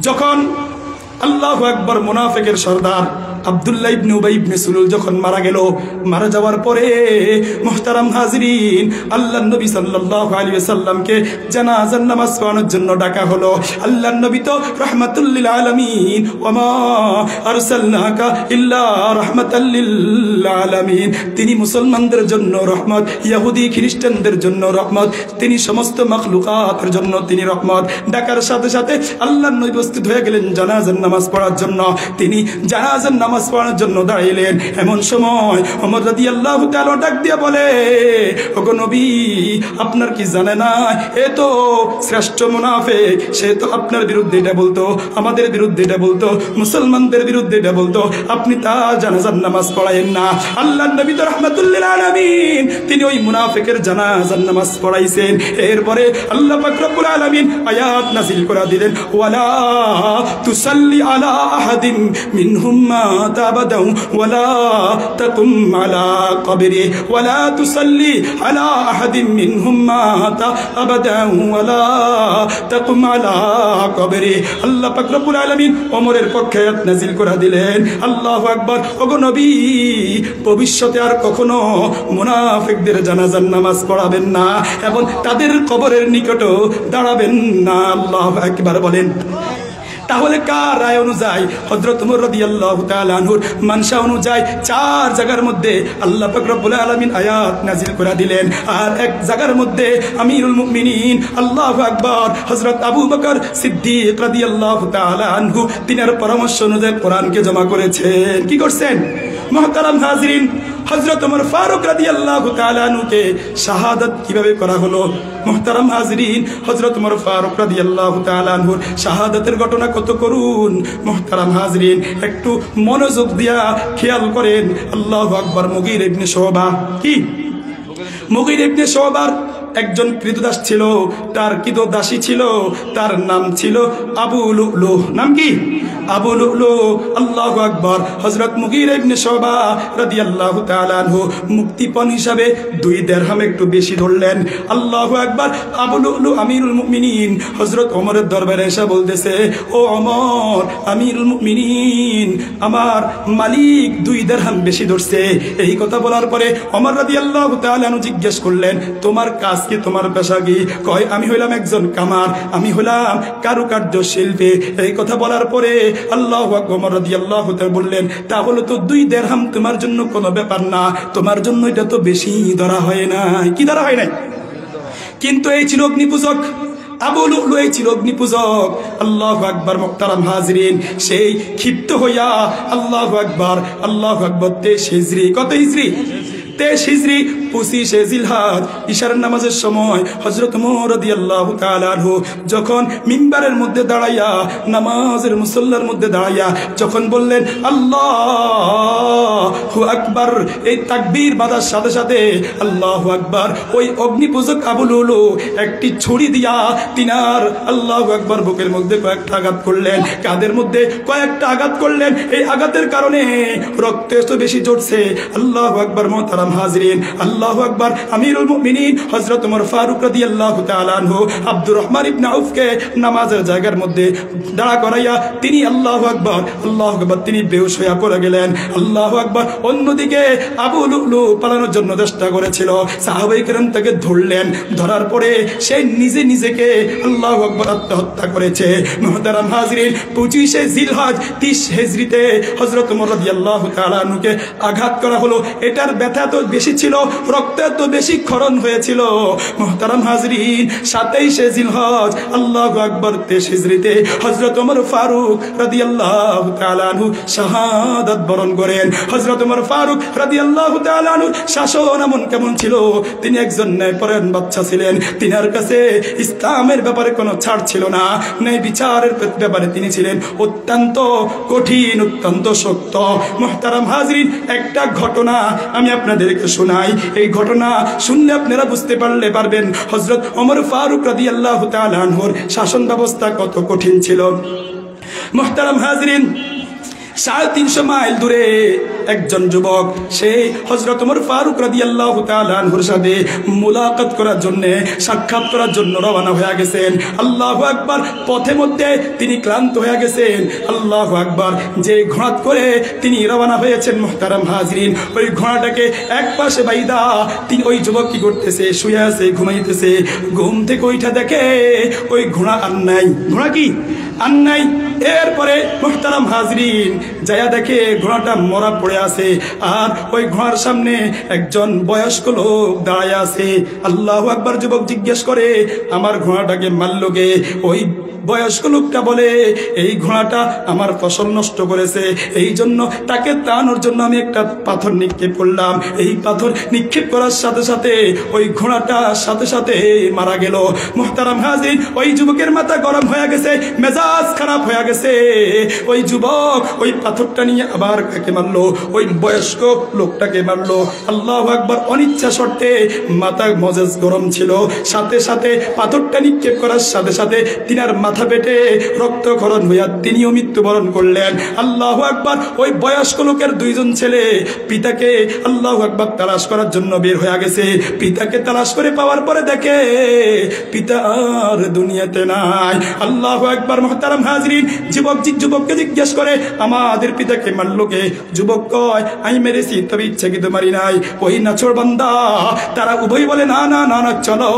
যখন আল্লাহু আকবার মুনাফিকের সর্দার আব্দুল্লাহ ইবনে উবাই ইবনে সুলুল যখন মারা গেল, মারা যাওয়ার পরে মুহতারাম হাজিরিন, আল্লাহর নবী সাল্লাল্লাহু আলাইহি ওয়াসাল্লামকে জানাজার নামাজ পড়ানোর জন্য ডাকা হলো। আল্লাহর নবী তো রাহমাতুল লিল আলামিন, ওয়া মা আরসালনাকা ইল্লা রাহমাতাল লিল আলামিন। তিনি মুসলমানদের জন্য রহমত, ইহুদি খ্রিস্টানদের জন্য রহমত, তিনি সমস্ত মাখলুকাতের জন্য তিনি রহমত। ডাকার সাথে সাথে আল্লাহর নবী উপস্থিত হয়ে গেলেন জানাজার নামাজ পড়ার জন্য। তিনি জানাজার নামাজ পড়ার জন্য দাঁড়াইলেন। এমন সময় ওমর রাদিয়াল্লাহু তাআলা ডাক দিয়ে বলে, ওগো নবী, আপনার কি জানে না এ তো শ্রেষ্ঠ মুনাফিক, সে তো আপনার বিরুদ্ধে এটা বলতো, আমাদের বিরুদ্ধে এটা বলতো, মুসলমানদের বিরুদ্ধে এটা বলতো, আপনি তার জানাজার নামাজ পড়ায়েন না। আল্লাহর নবী তো রাহমাতুল লিল আলামিন, তিনি ওই মুনাফিকের জানাজার নামাজ পড়াইছেন। এরপরে আল্লাহ পাক রব্বুল আলামিন আয়াত নাযিল করে দিলেন, ওয়ালা তুসাল্লি আলা আহাদিন মিনহুম মাত আবাদাও ওয়ালা তাকুম আলা কবরি ওয়ালা তুসাল্লি আলা আহাদিন মিনহুম মাত আবাদাও ওয়ালা তাকুম আলা কবরি। আল্লাহ পাক রব্বুল আলামিন ওমরের পক্ষে আয়াত নাযিল করে দিলেন, আল্লাহু আকবার, ওগো নবী, ভবিষ্যতে আর কখনো মুনাফিকদের জানাজার নামাজ পড়াবেন না এবং তাদের কবরের নিকটও দাঁড়াবেন না। আল্লাহু আকবার বলেন। তাহলে কার রায় অনুযায়ী? হযরত ওমর রাদিয়াল্লাহু তাআলা আনহুর মানসা অনুযায়ী 4 জায়গার মধ্যে আল্লাহ পাক রব্বুল আলামিন আয়াত নাযিল করে দিলেন। আর এক জায়গার মধ্যে আমিরুল মুমিনিন আল্লাহু আকবার হযরত আবু বকর সিদ্দিক রাদিয়াল্লাহু তাআলা আনহু তিনার পরামর্শ অনুযায়ী কোরআনকে জমা করেছেন। কি করছেন মুহতারাম হাজিরিন? হযরত ওমর ফারুক রাদিয়াল্লাহু তাআলা আনহুকে শাহাদাত কিভাবে করা হলো? মুহতারাম হাজিরিন, হযরত ওমর ফারুক রাদিয়াল্লাহু তাআলা আনহুর শাহাদাতের ঘটনা কত করুন। মুহতারাম হাজিরিন, একটু মনোযোগ দিয়া খেয়াল করেন। আল্লাহু আকবার। মুগীরা ইবনে শুবা, কি মুগীরা ইবনে শুবার একজন কৃতদাস ছিল, তার কৃতদাসী ছিল, তার নাম ছিল আবু লুলু। নাম কি? আবু লুলু। আল্লাহু আকবার। হযরত মুগীরা ইবনে শুবা রাদিয়াল্লাহু তাআলা আনহু মুক্তিপণ হিসাবে 2 দিরহাম একটু বেশি ধরলেন। আল্লাহু আকবার। আবু লুলু আমিরুল মুমিনিন হযরত ওমরের দরবারে এসে বলতেছে, ও ওমর, আমিরুল মুমিনিন, আমার মালিক 2 দিরহাম বেশি ধরছে। এই কথা বলার পরে ওমর রাদিয়াল্লাহু তাআলা আনহু জিজ্ঞেস করলেন, তোমার কাজ কি, তোমার পেশা কি? কয়, আমি হইলাম একজন কামার, আমি হইলাম কারুকার্য শিল্পী। এই কথা বলার পরে আল্লাহু আকবার রাদিয়াল্লাহু তাআলা বললেন, তাহলে তো 2 দিরহাম তোমার জন্য কোনো ব্যাপার না, তোমার জন্য এটা তো বেশি ধরা হয় না। কি ধরা হয় নাই? কিন্তু এই ছিল অগ্নিপূজক। আবু লুলু এই ছিল অগ্নিপূজক। আল্লাহু আকবার। মুহতারাম হাজিরিন, সেই ক্ষিপ্ত হইয়া আল্লাহু আকবার 23 হিজরি। কত হিজরি? 23 হিজরি 25 জিলহজ ইশার নামাজের সময় হযরত ওমর রাদিয়াল্লাহু তাআলা আনহু যখন মিম্বারের মধ্যে দাঁড়াইয়া, নামাজের মুসল্লার মধ্যে দাঁড়াইয়া যখন বললেন আল্লাহু আকবার, এই তাকবীর বাঁধার সাথে সাথে আল্লাহু আকবার, ওই অগ্নিপূজক আবু লুলু একটি ছুরি দিয়া তিনার আল্লাহু আকবার বুকের মধ্যে কয়েকটা আঘাত করলেন, কাঁধের মধ্যে কয়েকটা আঘাত করলেন। এই আঘাতের কারণে রক্ত এত বেশি ঝরছে। আল্লাহু আকবার। মুহতারাম হাজিরিন, আল্লাহু আকবার। আমিরুল মুমিনিন হযরত ওমর ফারুক রাদিয়াল্লাহু তাআলা আনহু আব্দুর রহমান ইবনে আউফকে নামাজের জায়গার মধ্যে দাঁড়া করাইয়া তিনি আল্লাহু আকবার তিনি বেহুশ হয়ে পড়ে গেলেন। আল্লাহু আকবার। অন্যদিকে আবু লুলু পালানোর জন্য চেষ্টা করেছিল, সাহাবায়ে কেরাম তাকে ধরলেন। ধরার পরে সে নিজেকে আল্লাহু আকবার আত্মহত্যা করেছে। মুহতারাম হাজিরিন, 25 জিলহজ 30 হিজরিতে হযরত ওমর রাদিয়াল্লাহু তাআলা আনহুকে আঘাত করা হলো। এটার ব্যথা তো বেশি ছিল, রক্ত এত বেশি ক্ষরণ হয়েছিল মুহতারাম হাজরিন 27 জিলহজ আল্লাহু আকবার 23 হিজরিতে হযরত ওমর ফারুক রাদিয়াল্লাহু তাআলা আনহু শাহাদাত বরণ করেন। হযরত ওমর ফারুক রাদিয়াল্লাহু তাআলা আনহুর শাসন এমন কেমন ছিল, তিনি একজন ন্যায়পরায়ণ বাদশা ছিলেন। তিনার কাছে ইসলামের ব্যাপারে কোনো ছাড় ছিল না, ন্যায় বিচারের ব্যাপারে তিনি ছিলেন অত্যন্ত কঠিন, অত্যন্ত শক্ত। মুহতারাম হাজরিন, একটা ঘটনা আমি আপনাদেরকে শোনাই, এই ঘটনা শুনলে আপনারা বুঝতে পারবেন হযরত ওমর ফারুক রাদিয়াল্লাহু তাআলা আনহুর শাসন ব্যবস্থা কত কঠিন ছিল। মুহতারাম হাজরিন, 350 মাইল দূরে একজন যুবক সেই হযরত ওমর ফারুক রাদিয়াল্লাহু তাআলা আনহুর সাথে মুলাকাত করার জন্য, সাক্ষাৎ করার জন্য রওনা হয়ে গেছেন। আল্লাহু আকবার। পথে মধ্যে তিনি ক্লান্ত হয়ে গেছেন। আল্লাহু আকবার। যে ঘোড়া করে তিনি রওনা হয়েছেন মুহতারাম হাজরিন, ওই ঘোড়াটাকে এক পাশে বাইদা তিনি ওই যুবক কি করতেছে, শুয়ে আছে, ঘুমাইতেছে। ঘুম থেকে ওইটা দেখে ওই ঘোড়া আর নাই। ঘোড়া কি আর নাই। এরপরে মুহতারাম হাজরিন যায়া দেখে ঘোড়াটা মরা পড়ে আছে, আর ওই ঘোড়ার সামনে একজন বয়স্ক লোক দাঁড়ায় আছে। আল্লাহু আকবার। যুবক জিজ্ঞেস করে, আমার ঘোড়াটাকে মারলো কে? ওই বয়স্ক লোকটা বলে, এই ঘোড়াটা আমার ফসল নষ্ট করেছে, এই জন্য তাকে তাড়ানোর জন্য আমি একটা পাথর নিক্ষেপ করলাম। এই পাথর নিক্ষেপ করার সাথে সাথে ওই ঘোড়াটা সাথে সাথে মারা গেল। মুহতারাম হাজির, ওই যুবকের মাথা গরম হয়ে গেছে, মেজাজ খারাপ হয়ে গেছে। ওই যুবক ওই পাথরটা নিয়ে আবার কাকে মারলো? ওই বয়স্ক লোকটাকে মারলো। আল্লাহু আকবার। অনিচ্ছা শর্তে মাথা মেজাজ গরম ছিল, সাথে সাথে পাথরটা নিক্ষেপ করার সাথে সাথে তিনার মাথা পেটে রক্তক্ষরণ হইয়া তিনিও মৃত্যুবরণ করলেন। আল্লাহু আকবার। ওই বয়স্ক লোকের 2 জন ছেলে পিতাকে আল্লাহু আকবার তালাশ করার জন্য বের হয়ে গেছে। পিতাকে তালাশ করে পাওয়ার পরে দেখে পিতা আর দুনিয়াতে নাই। আল্লাহু আকবার। মুহতারাম হাজরিন, যুবককে জিজ্ঞেস করে, আমাদের পিতাকে মারলো কে? যুবক কয়, আমি মেরেছি, তবে ইচ্ছাকৃত মারি নাই। ওই নাছোড় বান্দা তারা উভয় বলে, না না না না, চলো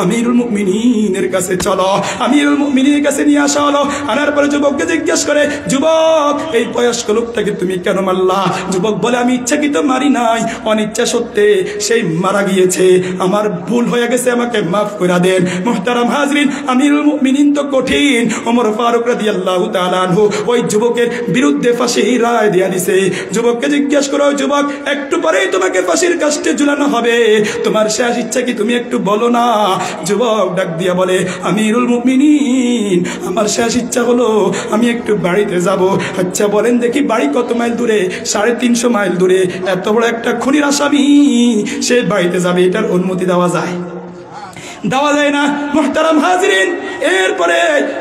আমিরুল মুমিনিনের কাছে চলো। আমিরুল মুমিনিনের কাছে নিয়ে আসা হলো। আনার পরে যুবককে জিজ্ঞেস করে, যুবক এই বয়স্ক লোকটাকে তুমি কেন মারলা? যুবক বলে, আমি ইচ্ছাকৃত মারি নাই, অনিচ্ছা সত্ত্বে সেই মারা গিয়েছে, আমার ভুল হয়ে গেছে, আমাকে মাফ করে দেন। মুহতারাম হাজরিন, আমিরুল মুমিনিন তো কঠিন। ওমর ফারুক রাদিয়াল্লাহু তাআলা আনহু ওই যুবকের বিরুদ্ধে ফাঁসির রায় দিয়ে দিছে। যুবককে জিজ্ঞেস করো, যুবক একটু পরেই তোমাকে ফাঁসির কাস্টে ঝুলানো হবে, তোমার শেষ ইচ্ছা কি তুমি একটু বলো না? যুবক ডাক দিয়া বলে, আমিরুল মুমিনিন, আমার শেষ ইচ্ছা হলো আমি একটু বাড়িতে যাব। আচ্ছা বলেন দেখি, বাড়ি কত মাইল দূরে? 350 মাইল দূরে। এত বড় একটা খুনির আসামি সে বাড়িতে যাবে, এটার অনুমতি দেওয়া যায়? দেওয়া যায় না। মুহতারাম হাজরিন, এরপরে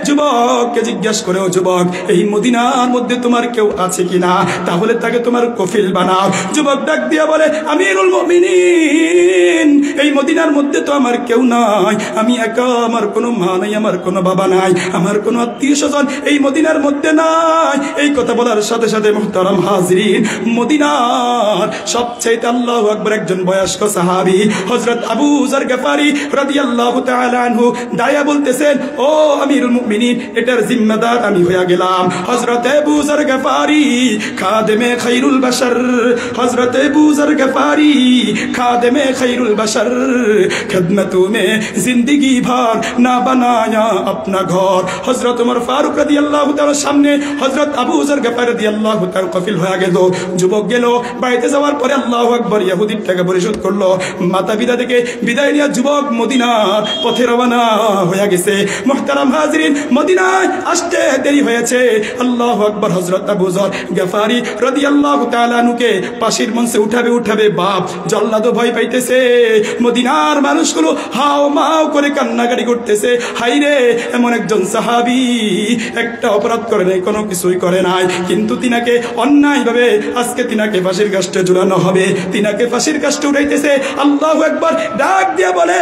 যুবককে জিজ্ঞাসা করে, ও যুবক, এই মদিনার মধ্যে তোমার কেউ আছে কিনা? তাহলে তাকে তোমার কফিল বানাও। যুবক ডাক দিয়া বলে, আমিরুল মুমিনিন, এই মদিনার মধ্যে তো আমার কেউ নাই, আমি একা, আমার কোনো মা নাই, আমার কোনো বাবা নাই, আমার কোনো আত্মীয় স্বজন এই মদিনার মধ্যে নাই। এই কথা বলার সাথে সাথে মুহতারাম হাজরিন, মদিনার সবচেয়ে আল্লাহু আকবার একজন বয়স্ক সাহাবী হযরত আবু যর গফারি রাদিয়াল্লাহু তাআলা আনহু দাঁড়িয়ে বলতেছেন, ও আমিরুল মুমিনিন, এটার জিম্মেদার আমি হয়ে গেলাম। হযরত আবু যর গফারি খাদেমে খায়রুল বাশার, হযরত আবু যর গফারি খাদেমে খায়রুল বাশার, খিদমতों में जिंदगी भर ना बनाया अपना घर। হযরত ওমর ফারুক রাদিয়াল্লাহু তাআলার সামনে হযরত আবু যর গফারি রাদিয়াল্লাহু তাআলা কফিল হয়ে গেল। যুবক গেল, বাড়িতে যাওয়ার পরে আল্লাহু আকবার, ইহুদির টাকা পরিশোধ করলো। মাতা পিতা থেকে বিদায় নিয়ে যুবক মদিনার পথে রওনা হয়ে গেছে। মুহতারাম হাজরিন, মদিনায় আসতে দেরি হয়েছে। আল্লাহু আকবার। হযরত আবু যর গফারি রাদিয়াল্লাহু তাআলা আনহুকে পাশের মঞ্চে উঠাবে বাপ, জল্লাদও ভয় পাইতেছে। মদিনার মানুষগুলো হাও মাও করে কান্নাকাটি করতেছে, হাই রে, এমন একজন সাহাবী একটা অপরাধ করে নাই, কোনো কিছুই করে নাই, কিন্তু তিনাকে অন্যায়ভাবে আজকে তিনাকে ফাঁসির কাস্টে ঝুলানো হবে। তিনাকে ফাঁসির কাস্টে উঠাইতেছে। আল্লাহু আকবার। ডাক দিয়া বলে,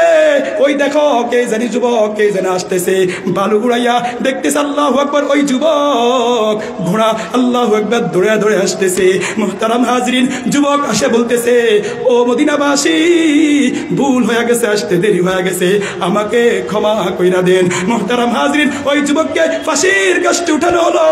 ও ওই দেখো কে জানি যুবক কে যেন আসতেছে, বালু উড়াইয়া দেখতেছে আল্লাহু আকবার, ওই যুবক ঘোড়া আল্লাহু আকবার দৌড়ে দৌড়ে আসতেছে। মুহতারাম হাজরিন, যুবক আসে বলতেছে, ও মদিনাবাসী, ভুল হয়ে গেছে, আসতে দেরি হয়ে গেছে, আমাকে ক্ষমা কইরা দেন। মুহতারাম হাজরিন, ওই যুবককে ফাঁসির কাস্টে উঠানো হলো।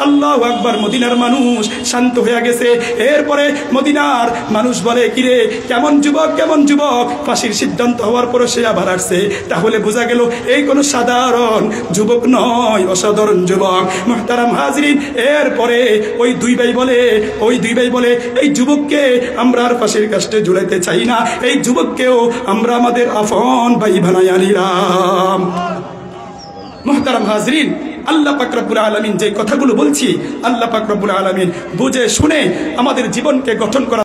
আল্লাহু আকবার, মদিনার মানুষ শান্ত হয়ে গেছে। এরপরে মদিনার মানুষ বলে, কিরে কেমন যুবক, কেমন যুবক? ফাঁসির সিদ্ধান্ত হওয়ার পরে সে আবার আসছে। তাহলে বোঝা গেল এই কোনো সাধারণ যুবক নয়, অসাধারণ যুবক। মুহতারাম হাজরিন, এরপরে ওই দুই ভাই বলে এই যুবককে আমরা আর ফাঁসির কাস্টে ঝুলাইতে চাই না, এই যুবককেও আমরা আমাদের আপন ভাই বানাইয়া নিলাম। মুহতারাম হাজরিন, আল্লাহ পাক রব্বুল আলামিন যে কথাগুলো বলছি, আল্লাহ পাক রব্বুল আলামিন বুঝে শুনে আমাদের জীবনকে গঠন করা